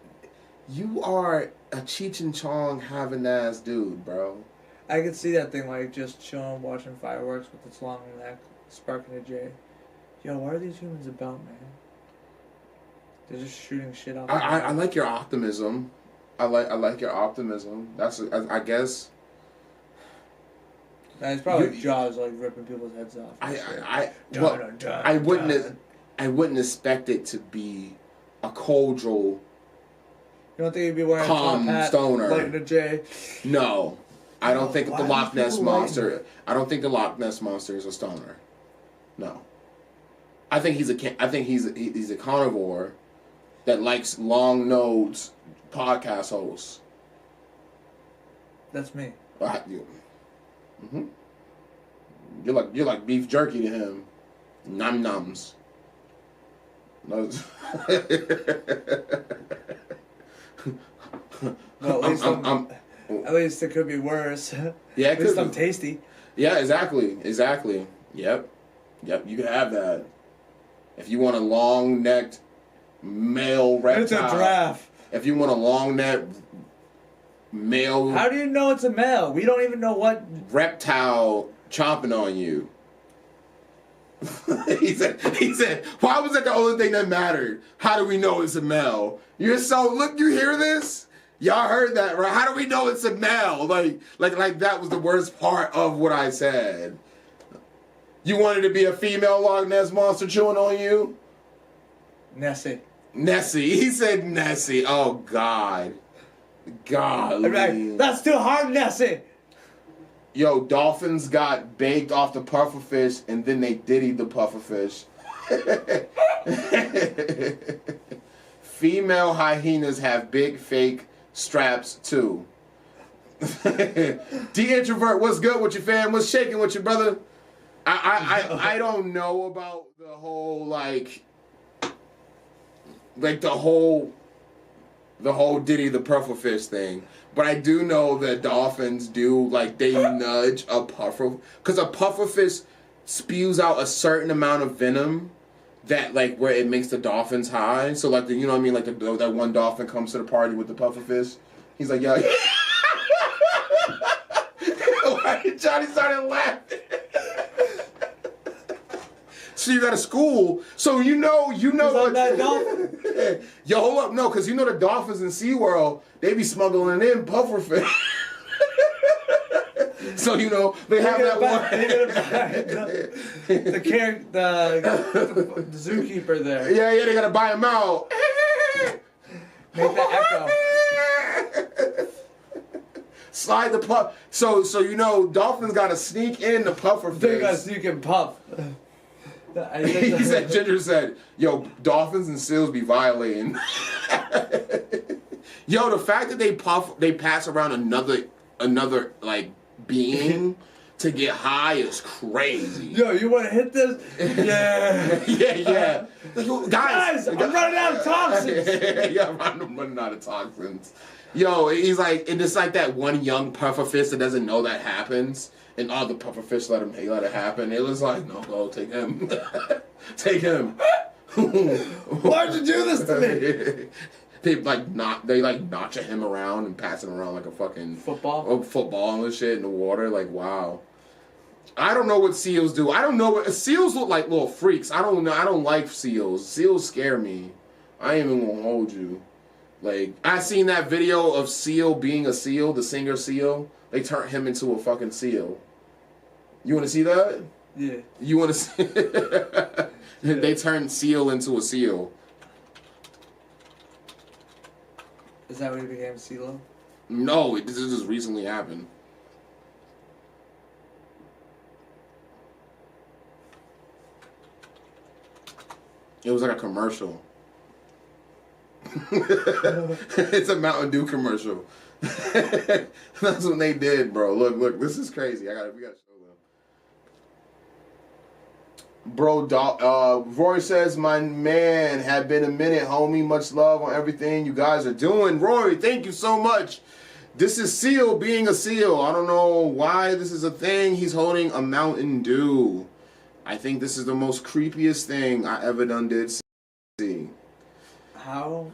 You are a Cheech and Chong having ass dude, bro. I could see that thing like just chilling, watching fireworks with its long neck. Sparking a J. Yo, what are these humans about, man? They're just shooting shit off. I like your optimism. I like your optimism. That's I guess. Nah, it's probably Jaws like ripping people's heads off. I wouldn't expect it to be a cordial. You don't think he'd be wearing calm a top hat, stoner, lighting a J? No, I don't think the Loch Ness monster. I don't think the Loch Ness monster is a stoner. No, I think he's a carnivore that likes long-nosed podcast hosts. That's me. Mm-hmm. You're like beef jerky to him. Num nums. No. Well, at least it could be worse. Yeah, at least I'm tasty. Yeah, exactly. Yep. You can have that. If you want a long-necked male reptile. It's a giraffe. If you want a long-necked male. How do you know it's a male? We don't even know what reptile chomping on you. He said, why was that the only thing that mattered? How do we know it's a male? You hear this? Y'all heard that, right? How do we know it's a male? Like that was the worst part of what I said. You wanted to be a female Loch Ness monster chewing on you? Nessie. He said Nessie. Oh, God. God. Like, that's too hard, Nessie. Yo, dolphins got baked off the pufferfish, and then they diddied the pufferfish. Female hyenas have big fake straps, too. D-Introvert, what's good with you, fam? What's shaking with you, brother? I don't know about the whole, the whole Diddy the pufferfish thing. But I do know that dolphins do, they nudge a puffer. Because a pufferfish spews out a certain amount of venom that, where it makes the dolphins high. So, you know what I mean? That one dolphin comes to the party with the pufferfish. He's like, yo. Johnny started laughing. So you got a school, so you know what that dolphin. Yo, hold up, no, because the dolphins in SeaWorld, they be smuggling in pufferfish. So they have that one. The zookeeper there. Yeah, they gotta buy him out. Make that echo. Slide the puff. So dolphins gotta sneak in the pufferfish. They gotta sneak and puff. Ginger said, yo, dolphins and seals be violating. Yo, the fact that they pass around another being to get high is crazy. Yo, you want to hit this? Yeah. Yeah. Guys, I'm running out of toxins. Yeah, I'm running out of toxins. Yo, he's like, and it's like that one young pufferfish that doesn't know that happens. And all the pufferfish let it happen. It was like, no, go, take him. Take him. Why'd you do this to me? They notch him around and pass him around like a fucking football and shit in the water. Like, wow. I don't know what seals do. I don't know what seals look like. Little freaks. I don't know. I don't like seals. Seals scare me. I ain't even gonna hold you. I seen that video of Seal being a seal, the singer Seal. They turned him into a fucking seal. You want to see that? Yeah. You want to see? They turned Seal into a seal. Is that when he became CeeLo? No, this just recently happened. It was like a commercial. It's a Mountain Dew commercial. That's what they did, bro. Look, this is crazy. We gotta show them. Bro, Rory says, my man, have been a minute, homie. Much love on everything you guys are doing. Rory, thank you so much. This is Seal being a seal. I don't know why this is a thing. He's holding a Mountain Dew. I think this is the most creepiest thing I ever did see. How?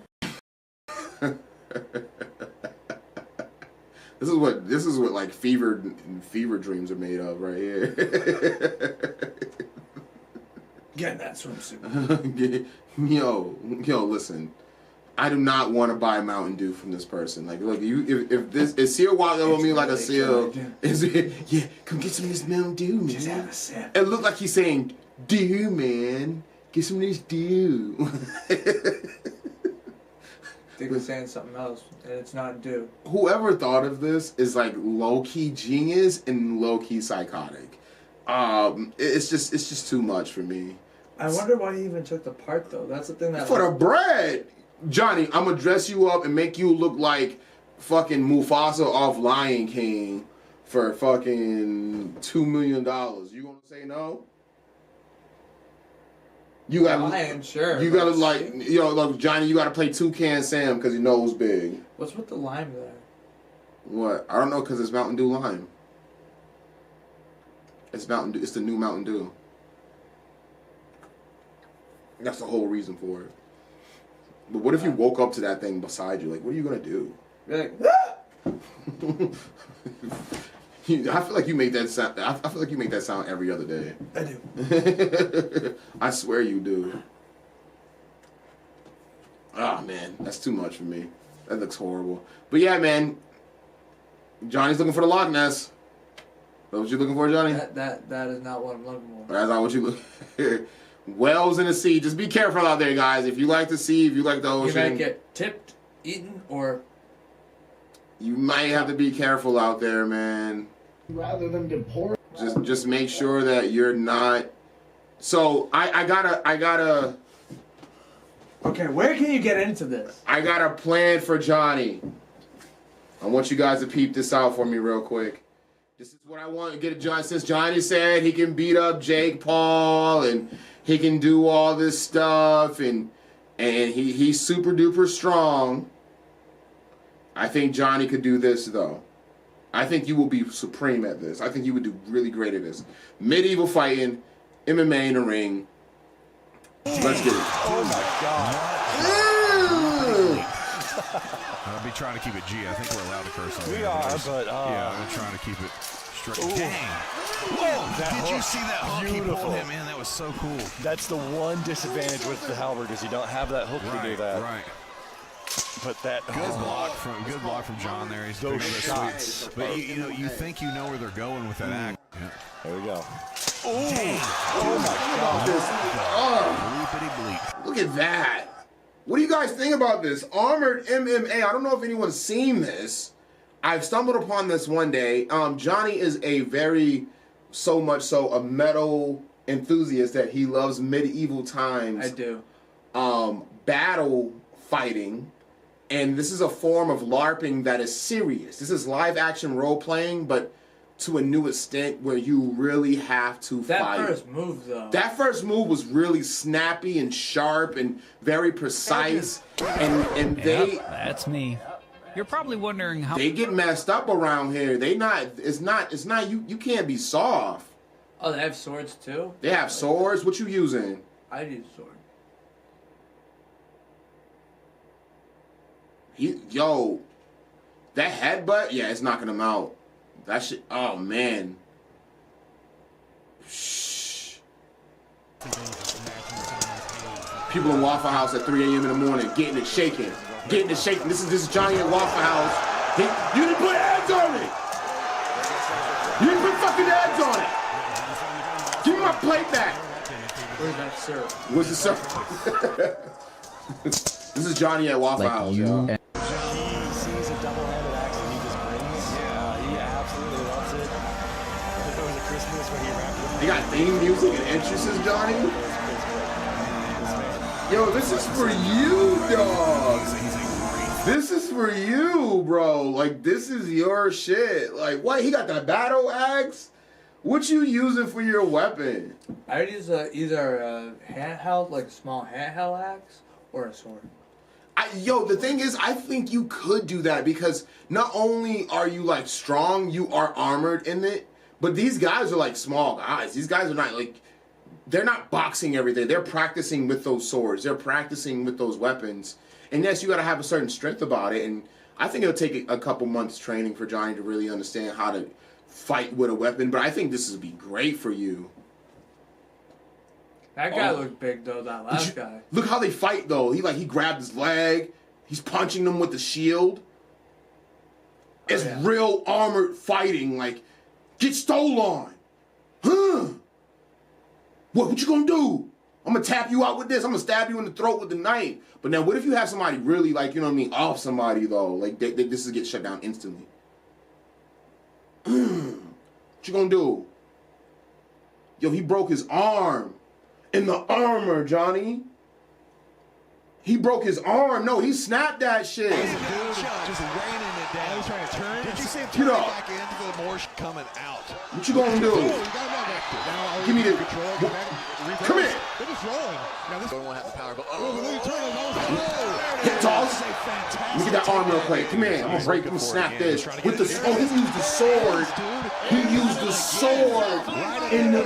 This is what fever dreams are made of right here. Get in that swimsuit. Yo, listen. I do not want to buy Mountain Dew from this person. Like, look, if this is Seal walking on me like a Seal, yeah, come get some of this Mountain Dew, man. Just have a sip. It looked like he's saying, Dew, man. Get some of this Dew. I think we're saying something else, and it's not Dew. Whoever thought of this is like low-key genius and low-key psychotic. It's just too much for me. I wonder why he even took the part, though. That's the thing that... For the bread! Johnny, I'm gonna dress you up and make you look like fucking Mufasa off Lion King for fucking $2 million. You gonna say no? You gotta, Lion, sure. You gotta like Johnny. You gotta play Toucan Sam because your nose big. What's with the lime there? What? I don't know, because it's Mountain Dew lime. It's Mountain Dew. It's the new Mountain Dew. That's the whole reason for it. But what if you woke up to that thing beside you? Like, what are you gonna do? You're like, ah! I feel like you make that sound. I feel like you make that sound every other day. I do. I swear you do. Ah, man, that's too much for me. That looks horrible. But yeah, man, Johnny's looking for the Loch Ness. Is that what you looking for, Johnny? That is not what I'm looking for. That's not what you look. Whales in the sea. Just be careful out there, guys. If you like the sea, if you like the ocean, you might get tipped, eaten, or you might have to be careful out there, man. Rather than get poor. Just make sure that you're not. So I gotta. Okay, where can you get into this? I got a plan for Johnny. I want you guys to peep this out for me real quick. This is what I want to get at Johnny. Since Johnny said he can beat up Jake Paul and he can do all this stuff and he's super duper strong. I think Johnny could do this though. I think you will be supreme at this. I think you would do really great at this. Medieval fighting, MMA in the ring. Let's get it. Oh my God. I'll be trying to keep it G. I think we're allowed to curse on We are, but yeah, I'm trying to keep it straight. Dang! That Did you see that hook? Beautiful. He pulled him in. That was so cool. That's the one disadvantage with the halberd is you don't have that hook to do that. Right. But that good block from John there. He's those pretty shots. But you think you know where they're going with that act. Yeah. There we go. Oh my God. Look at that. What do you guys think about this? Armored MMA. I don't know if anyone's seen this. I've stumbled upon this one day. Johnny is a so much so a metal enthusiast that he loves medieval times. I do. Battle fighting. And this is a form of LARPing that is serious. This is live action role playing, but to a new extent where you really have to fight. That first move, though. That first move was really snappy and sharp and very precise. And they... That's me. You're probably wondering how... They get messed up around here. It's not, you can't be soft. Oh, they have swords, too? They have swords. What you using? I use sword. Yo, that headbutt, yeah, it's knocking him out. That shit, oh man. Shh. People in Waffle House at 3 a.m. in the morning, getting it shaking. This is Johnny at Waffle House. You didn't put ads on it. You didn't put fucking ads on it. Give me my plate back. Where's that syrup? Where's the syrup? This is Johnny at Waffle House, yo. He sees a double-handed axe and he just grins. Yeah, he absolutely loves it. If it was a Christmas where he wrapped it. They got theme music and entrances, Johnny. Yo, this is for you, dog. This is for you, bro. Like, this is your shit. Like, what? He got that battle axe? What you using for your weapon? I would use either a handheld, like a small handheld axe, or a sword. Yo, the thing is, I think you could do that because not only are you, like, strong, you are armored in it, but these guys are, like, small guys. These guys are not, like, they're not boxing every day. They're practicing with those swords. They're practicing with those weapons. And yes, you got to have a certain strength about it. And I think it'll take a couple months training for Johnny to really understand how to fight with a weapon. But I think this would be great for you. That guy looked big though. That last guy. Look how they fight though. He grabbed his leg. He's punching them with the shield. It's real armored fighting. Like, get stole on. Huh? What you gonna do? I'm gonna tap you out with this. I'm gonna stab you in the throat with the knife. But now, what if you have somebody really, like, you know what I mean, off somebody though? Like, this is get shut down instantly. What you gonna do? Yo, he broke his arm in the armor, Johnny. He broke his arm. No, he snapped that shit. Just raining it down. He's trying to turn. Did you see him turn back into the more coming out? What you gonna do? Give me the control. Come here. They're just rolling. Now this one won't have the power, but hit toss. Let me get that arm real quick. Come here. I'm gonna break him, snap this. With the he used the sword. He used the sword in the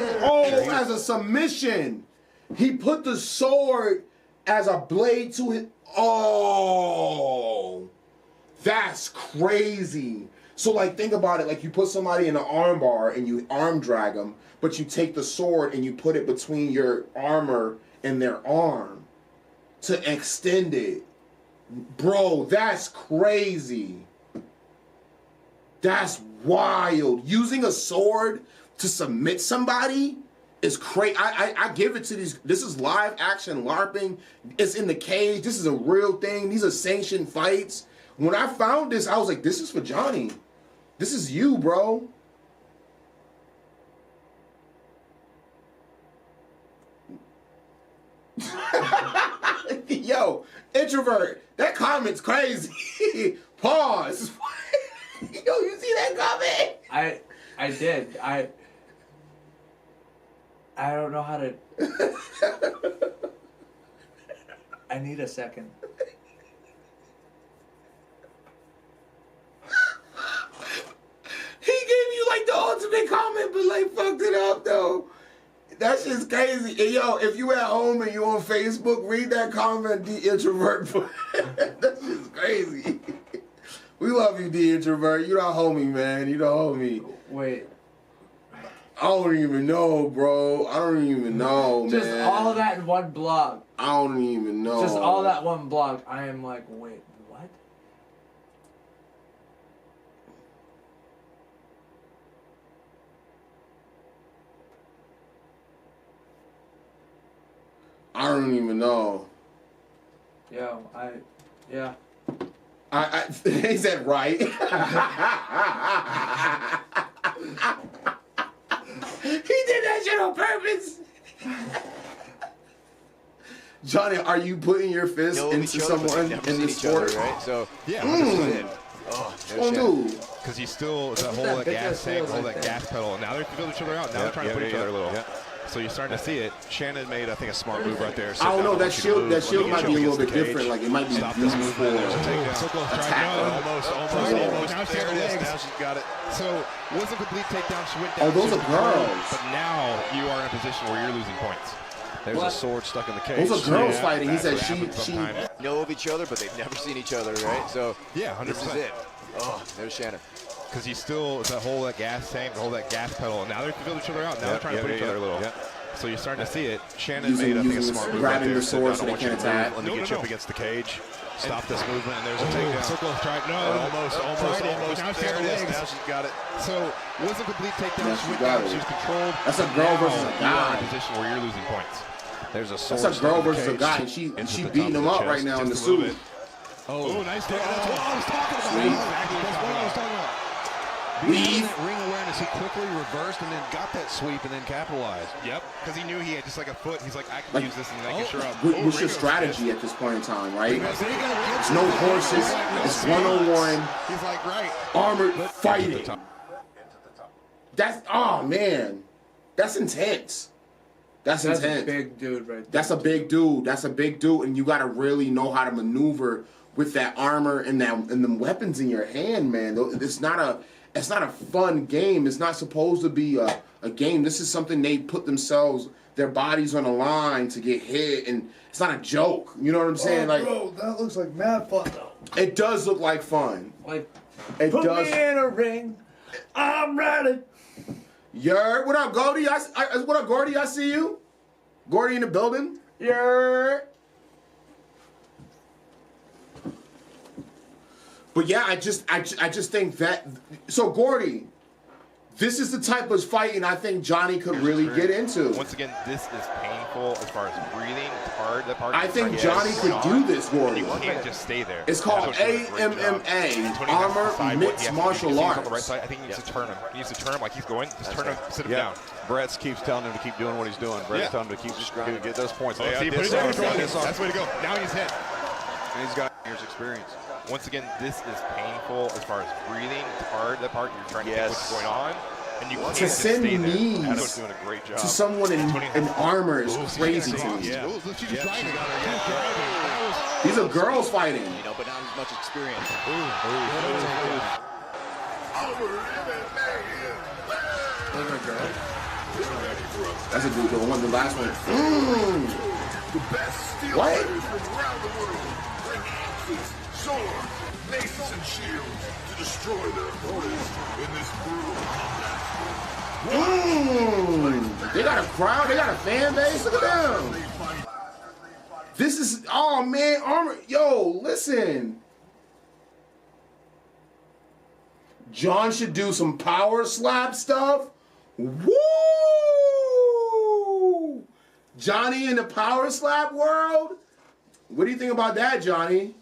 as a submission. He put the sword as a blade to his. Oh, that's crazy. So, like, think about it. Like, you put somebody in an arm bar and you arm drag them, but you take the sword and you put it between your armor and their arm to extend it. Bro, that's crazy. That's wild. Using a sword to submit somebody is crazy. I give it to these. This is live action LARPing. It's in the cage. This is a real thing. These are sanctioned fights. When I found this, I was like, this is for Johnny. This is you, bro. Yo, introvert. That comment's crazy. Pause. Yo, you see that comment? I did. I don't know how to. I need a second. He gave you like the ultimate comment, but like fucked it up though. That's just crazy. And yo, if you at home and you on Facebook, read that comment, D Introvert. That's just crazy. We love you, D Introvert. You the homie, man. You the homie. Wait. I don't even know, bro. I don't even know, man. Just all of that in one blog. I don't even know. Just all that one blog. I am like, wait, what? I don't even know. Yo, yeah. He said right. He did that shit on purpose. Johnny, are you putting your fist into someone in the sport? Right? So yeah, because he's still that gas tank, hold that gas pedal. And now they're feeling each other out. Now they're trying to put each other a little. So you're starting to see it. Shannon made, I think, a smart move right there. I don't know. That shield might be a little bit different. Like, it might be used for attack. Almost. There it is. Now she's got it. So, was a complete takedown. She went down. Oh, those are girls. But now you are in a position where you're losing points. There's a sword stuck in the cage. Those are girls fighting. He said she know of each other, but they've never seen each other, right? So, yeah, 100%. This is it. Oh, there's Shannon. Because he's still that gas tank, hold that gas pedal. And now they're feeling each other out. Now they're trying to put each other a little. So you're starting to see it. Shannon made, I think, a smart move right there. The sword so they can't attack. Let me get you up against the cage. Stop this movement, and there's a takedown. Circle strike. No, almost. There it is. Now she's got it. So was a complete takedown. She went down. She was controlled. That's a girl versus a guy. You're in a position where you're losing points. There's a sword. That's a girl versus a guy, and she beating him up right now in the suit. Oh, nice takedown. That's what I was talking about. That's what I was talking about. Weave. Ring awareness, he quickly reversed and then got that sweep and then capitalized. Yep, because he knew he had just like a foot. He's like, I can use this and then I can sure up. What's your strategy at this point in time, right? It's no horses. It's one-on-one. He's like, right. Armored fighting. That's, oh man. That's intense. That's intense. That's a big dude right there. That's a big dude. That's a big dude, and you got to really know how to maneuver with that armor and the weapons in your hand, man. It's not a fun game. It's not supposed to be a game. This is something they put their bodies on the line to get hit, and it's not a joke. You know what I'm saying? Like, bro, that looks like mad fun though. It does look like fun. Like, it put does. me in a ring. I'm ready. What up, Gordy? What up, Gordy? I see you. Gordy in the building? Yeah. But yeah, I just think that. So Gordy, this is the type of fighting I think Johnny could really get into. Once again, this is painful as far as breathing. It's hard. That part. I think Johnny could do this, Gordy. You can't just stay there. It's called AMMA, Armor Mixed Martial Arts. On the right side, I think he needs to turn him. He needs to turn him like he's going. Just turn him, sit him down. Brett keeps telling him to keep doing what he's doing. Brett's telling him to keep just get those points. That's the way to go. Now he's hit. And he's got years experience. Once again, this is painful as far as breathing. It's hard. That part, you're trying to think what's going on. And you can't to just send stay there. knees Adam's doing a great job. to someone in armor is crazy to me. These are girls fighting. You know, but not as much experience. That's a good one. The last one. What? Swords, maces, and shields to destroy their opponents in this brutal combat. They got a crowd. They got a fan base. Look at them. This is, oh man, armor. Yo, listen. John should do some power slap stuff. Woo! Johnny in the power slap world. What do you think about that, Johnny?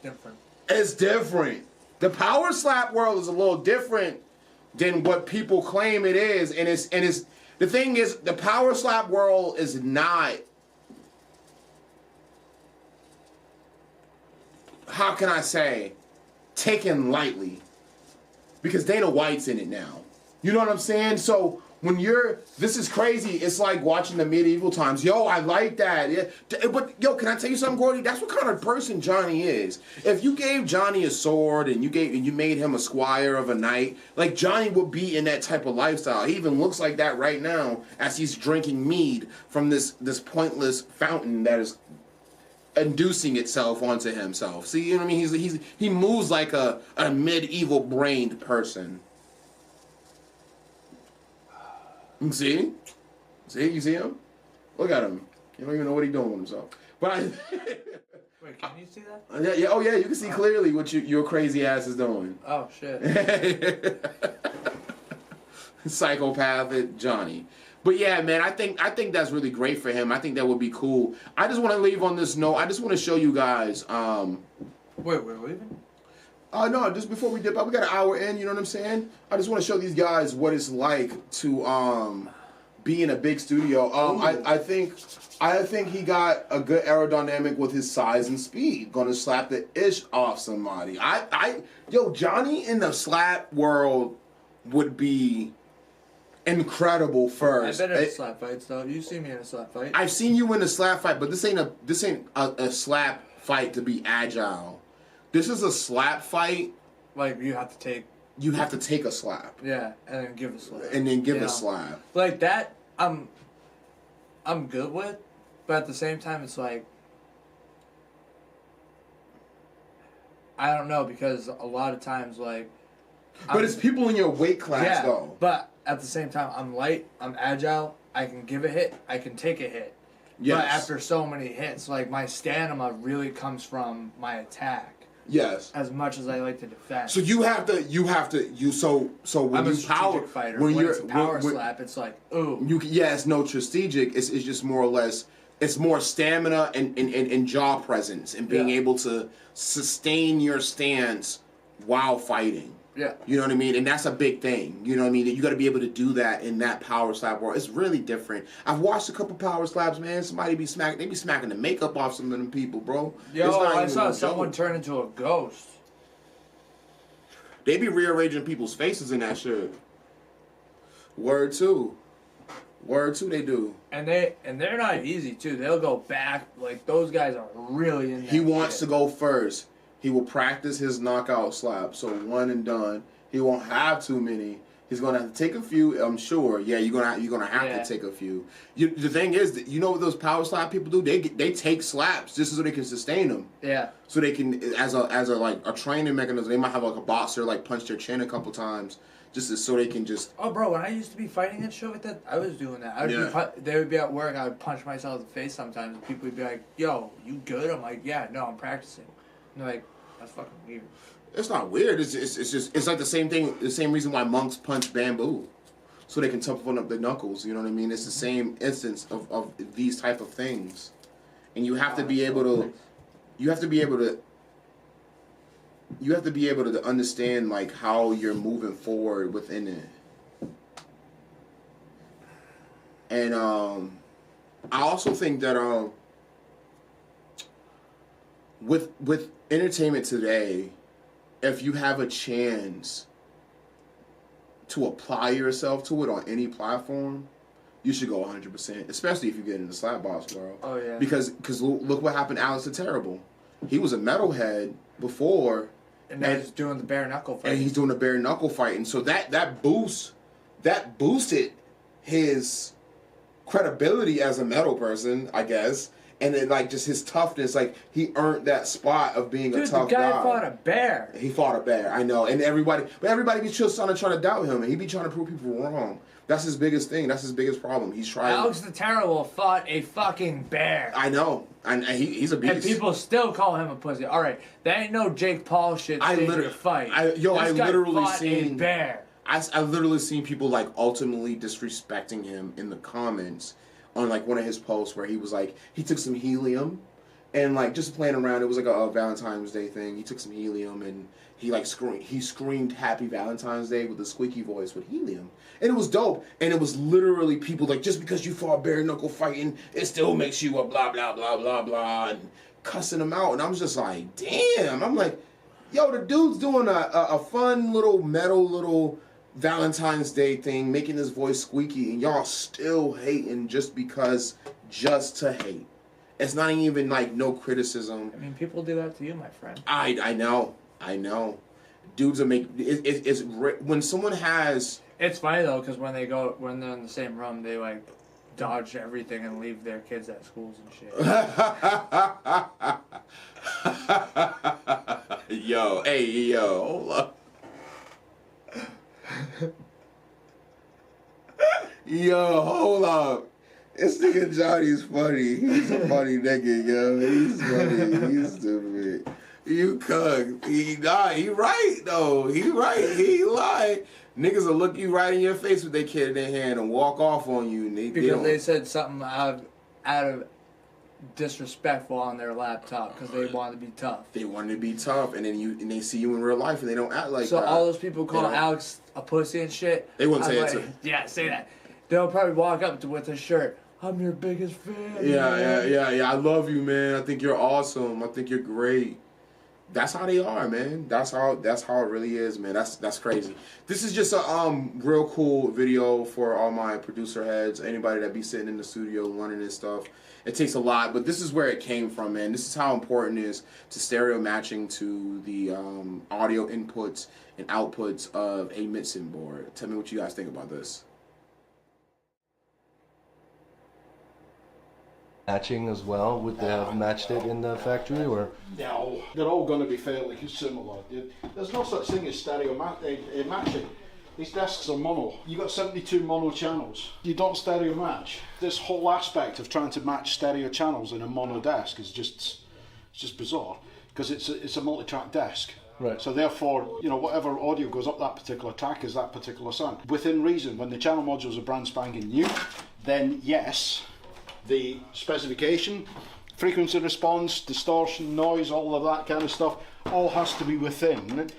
Different. It's different. The power slap world is a little different than what people claim it is, and it's the thing is the power slap world is not. How can I say, taken lightly? Because Dana White's in it now. You know what I'm saying? So when this is crazy. It's like watching the medieval times. Yo, I like that. Yeah. But yo, can I tell you something, Gordy? That's what kind of person Johnny is. If you gave Johnny a sword and you made him a squire of a knight, like Johnny would be in that type of lifestyle. He even looks like that right now as he's drinking mead from this pointless fountain that is inducing itself onto himself. See, you know what I mean? He moves like a medieval brained person. See? You see him? Look at him. You don't even know what he's doing with himself. But Wait, can you see that? Yeah, oh yeah, you can see clearly what your crazy ass is doing. Oh shit. Psychopathic Johnny. But yeah, man, I think that's really great for him. I think that would be cool. I just want to leave on this note. I just want to show you guys. Wait, we're leaving? No, just before we dip out, we got an hour in, you know what I'm saying? I just want to show these guys what it's like to be in a big studio. I think he got a good aerodynamic with his size and speed. Gonna slap the ish off somebody. Yo, Johnny in the slap world would be incredible first. I've been in a slap fight, though. You see me in a slap fight. I've seen you in a slap fight, but this ain't a slap fight to be agile. This is a slap fight. Like you have to take a slap. Yeah, and then give a slap. And then give a slap. Like that, I'm good with, but at the same time, it's like I don't know, because a lot of times, like. But it's people in your weight class, though. But at the same time, I'm light, I'm agile, I can give a hit, I can take a hit. Yes. But after so many hits, like my stamina really comes from my attack. Yes. As much as I like to defend. So you have to so when I'm you a strategic fighter. When it's a power slap, it's like, ooh. It's no strategic. It's just more or less. It's more stamina and jaw presence and being able to sustain your stance while fighting. Yeah. You know what I mean? And that's a big thing. You know what I mean? You got to be able to do that in that power slap world. It's really different. I've watched a couple power slaps, man. They be smacking the makeup off some of them people, bro. Yo, I saw someone turn into a ghost. They be rearranging people's faces in that shit. Word too, they do. And they're not easy too. They'll go back. Like those guys are really in that He wants to go first. He will practice his knockout slap. So one and done. He won't have too many. He's gonna have to take a few. I'm sure. Yeah, you're gonna have to take a few. The thing is, that, you know what those power slap people do? They take slaps just so they can sustain them. Yeah. So they can, as a like a training mechanism, they might have like a boxer like punch their chin a couple times just so they can just. Oh, bro! When I used to be fighting and shit like that, I was doing that. They would be at work. I would punch myself in the face sometimes, and people would be like, "Yo, you good?" I'm like, "Yeah, no, I'm practicing." And they're like, "That's fucking weird." It's not weird. It's just it's like the same thing. The same reason why monks punch bamboo, so they can toughen up the knuckles. You know what I mean? It's the same instance of these type of things, and you have to be able to. You have to be able to understand like how you're moving forward within it. And I also think that with entertainment today, if you have a chance to apply yourself to it on any platform, you should go 100%, especially if you get into the slapbox world. Oh, yeah. Because look what happened to Alex the Terrible. He was a metalhead before. And now he's doing the bare knuckle fight. And he's doing the bare knuckle fighting. So that boosted his credibility as a metal person, I guess. And then, like, just his toughness, like, he earned that spot of being a tough guy. The guy fought a bear. He fought a bear, I know. And everybody be just trying to doubt him, and he be trying to prove people wrong. That's his biggest thing. That's his biggest problem. He's trying. Alex the Terrible fought a fucking bear. I know. And he's a beast. And people still call him a pussy. All right, that ain't no Jake Paul shit. I literally seen a bear. I literally seen people, like, ultimately disrespecting him in the comments on, like, one of his posts where he was like, he took some helium and, like, just playing around. It was like a Valentine's Day thing. He took some helium and he screamed Happy Valentine's Day with a squeaky voice with helium. And it was dope. And it was literally people like, just because you fought bare knuckle fighting, it still makes you a blah, blah, blah, blah, blah, and cussing him out. And I was just like, damn. I'm like, yo, the dude's doing a fun little Valentine's Day thing, making his voice squeaky, and y'all still hating just to hate. It's not even like no criticism. I mean, people do that to you, my friend. I know. Dudes are it's when someone has. It's funny though, because when they're in the same room, they like dodge everything and leave their kids at schools and shit. Yo, hold up. Yo, hold up. This nigga Johnny's funny. He's a funny nigga, yo. He's funny. He's stupid. You cuck. He right, though. He right. He lied. Niggas will look you right in your face with their kid in their hand and walk off on you. Because they said something out of disrespectful on their laptop because they wanted to be tough. They wanted to be tough, and then they see you in real life and they don't act like that. So all those people call Alex a pussy and shit. They wouldn't say it. Yeah, say that. They'll probably walk up with a shirt. I'm your biggest fan. Yeah. I love you, man. I think you're awesome. I think you're great. That's how they are, man. That's how it really is, man. That's crazy. This is just a real cool video for all my producer heads, anybody that be sitting in the studio learning this stuff. It takes a lot, but this is where it came from, man. This is how important it is to stereo matching to the audio inputs and outputs of a mixing board. Tell me what you guys think about this. Matching as well? Would they have matched it in the factory, or? No, they're all going to be fairly similar. There's no such thing as stereo matching. These desks are mono. You've got 72 mono channels. You don't stereo match. This whole aspect of trying to match stereo channels in a mono desk is just bizarre, because it's a multi-track desk. Right. So therefore, whatever audio goes up that particular track is that particular sound. Within reason, when the channel modules are brand spanking new, then yes, the specification, frequency response, distortion, noise, all of that kind of stuff, all has to be within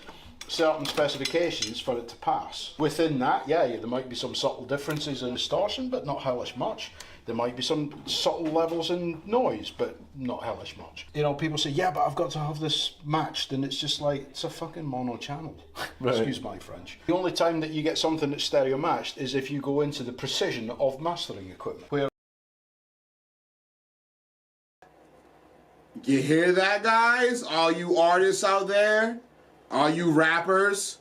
certain specifications for it to pass. Within that, there might be some subtle differences in distortion, but not hellish much. There might be some subtle levels in noise, but not hellish much. People say, yeah, but I've got to have this matched, and it's just like, it's a fucking mono channel. Right. Excuse my French. The only time that you get something that's stereo matched is if you go into the precision of mastering equipment, where you hear that, guys? All you artists out there, all you rappers,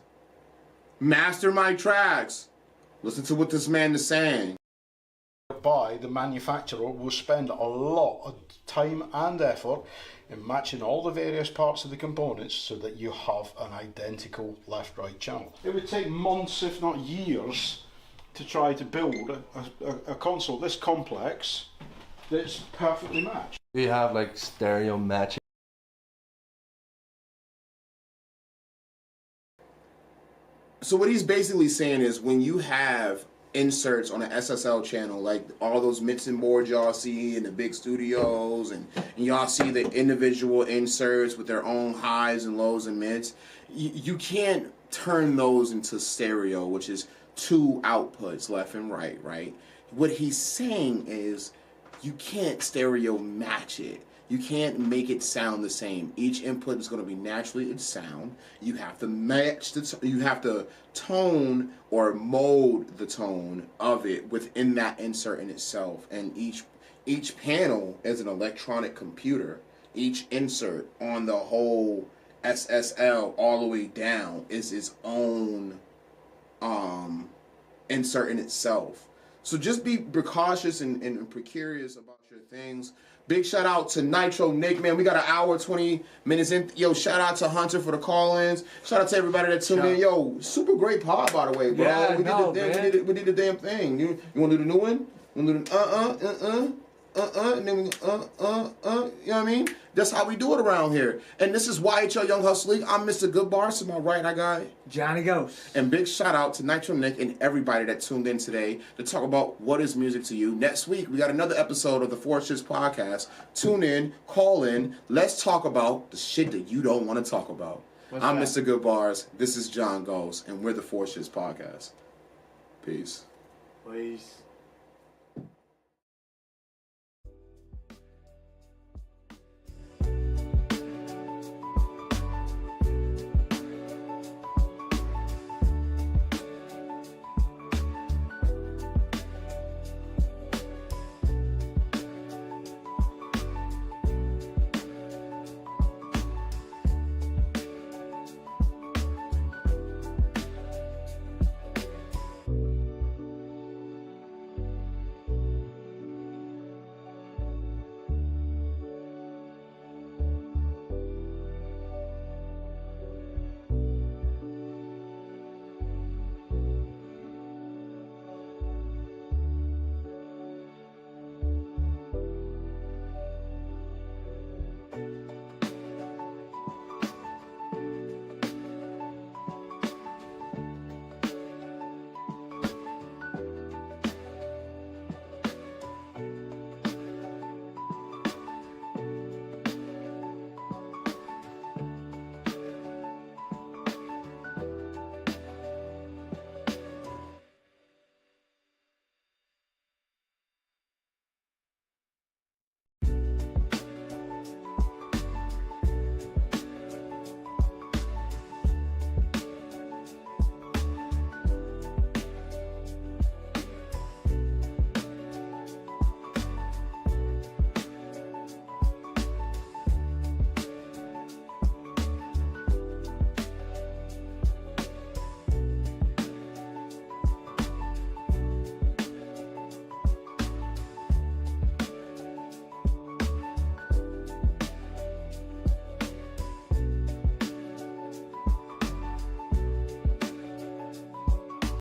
Master my tracks. Listen to what this man is saying. By the manufacturer will spend a lot of time and effort in matching all the various parts of the components so that you have an identical left-right channel. It would take months, if not years, to try to build a console this complex that's perfectly matched. We have like stereo matching. So what he's basically saying is when you have inserts on an SSL channel, like all those mixing boards y'all see in the big studios, and y'all see the individual inserts with their own highs and lows and mids, you can't turn those into stereo, which is two outputs, left and right? What he's saying is you can't stereo match it. You can't make it sound the same. Each input is going to be naturally its sound. You have to match you have to tone or mold the tone of it within that insert in itself. And each panel is an electronic computer. Each insert on the whole SSL all the way down is its own insert in itself. So just be precautious and precarious about your things. Big shout out to Nitro Nick, man. We got an hour, 20 minutes in. Yo, shout out to Hunter for the call-ins. Shout out to everybody that tuned in. Yo, super great pod, by the way, bro. Yeah, we did the damn thing. You want to do the new one? You want to do the and then we you know what I mean? That's how we do it around here. And this is YHL Young Hustle League. I'm Mr.Goodbarz. To my right, I got Johnny Ghost. And big shout out to Nitro Nick and everybody that tuned in today to talk about what is music to you. Next week, we got another episode of the 4Shxts podcast. Tune in, call in. Let's talk about the shit that you don't want to talk about. I'm Mr. Goodbarz. This is John Ghost, and we're the 4Shxts podcast. Peace. Peace.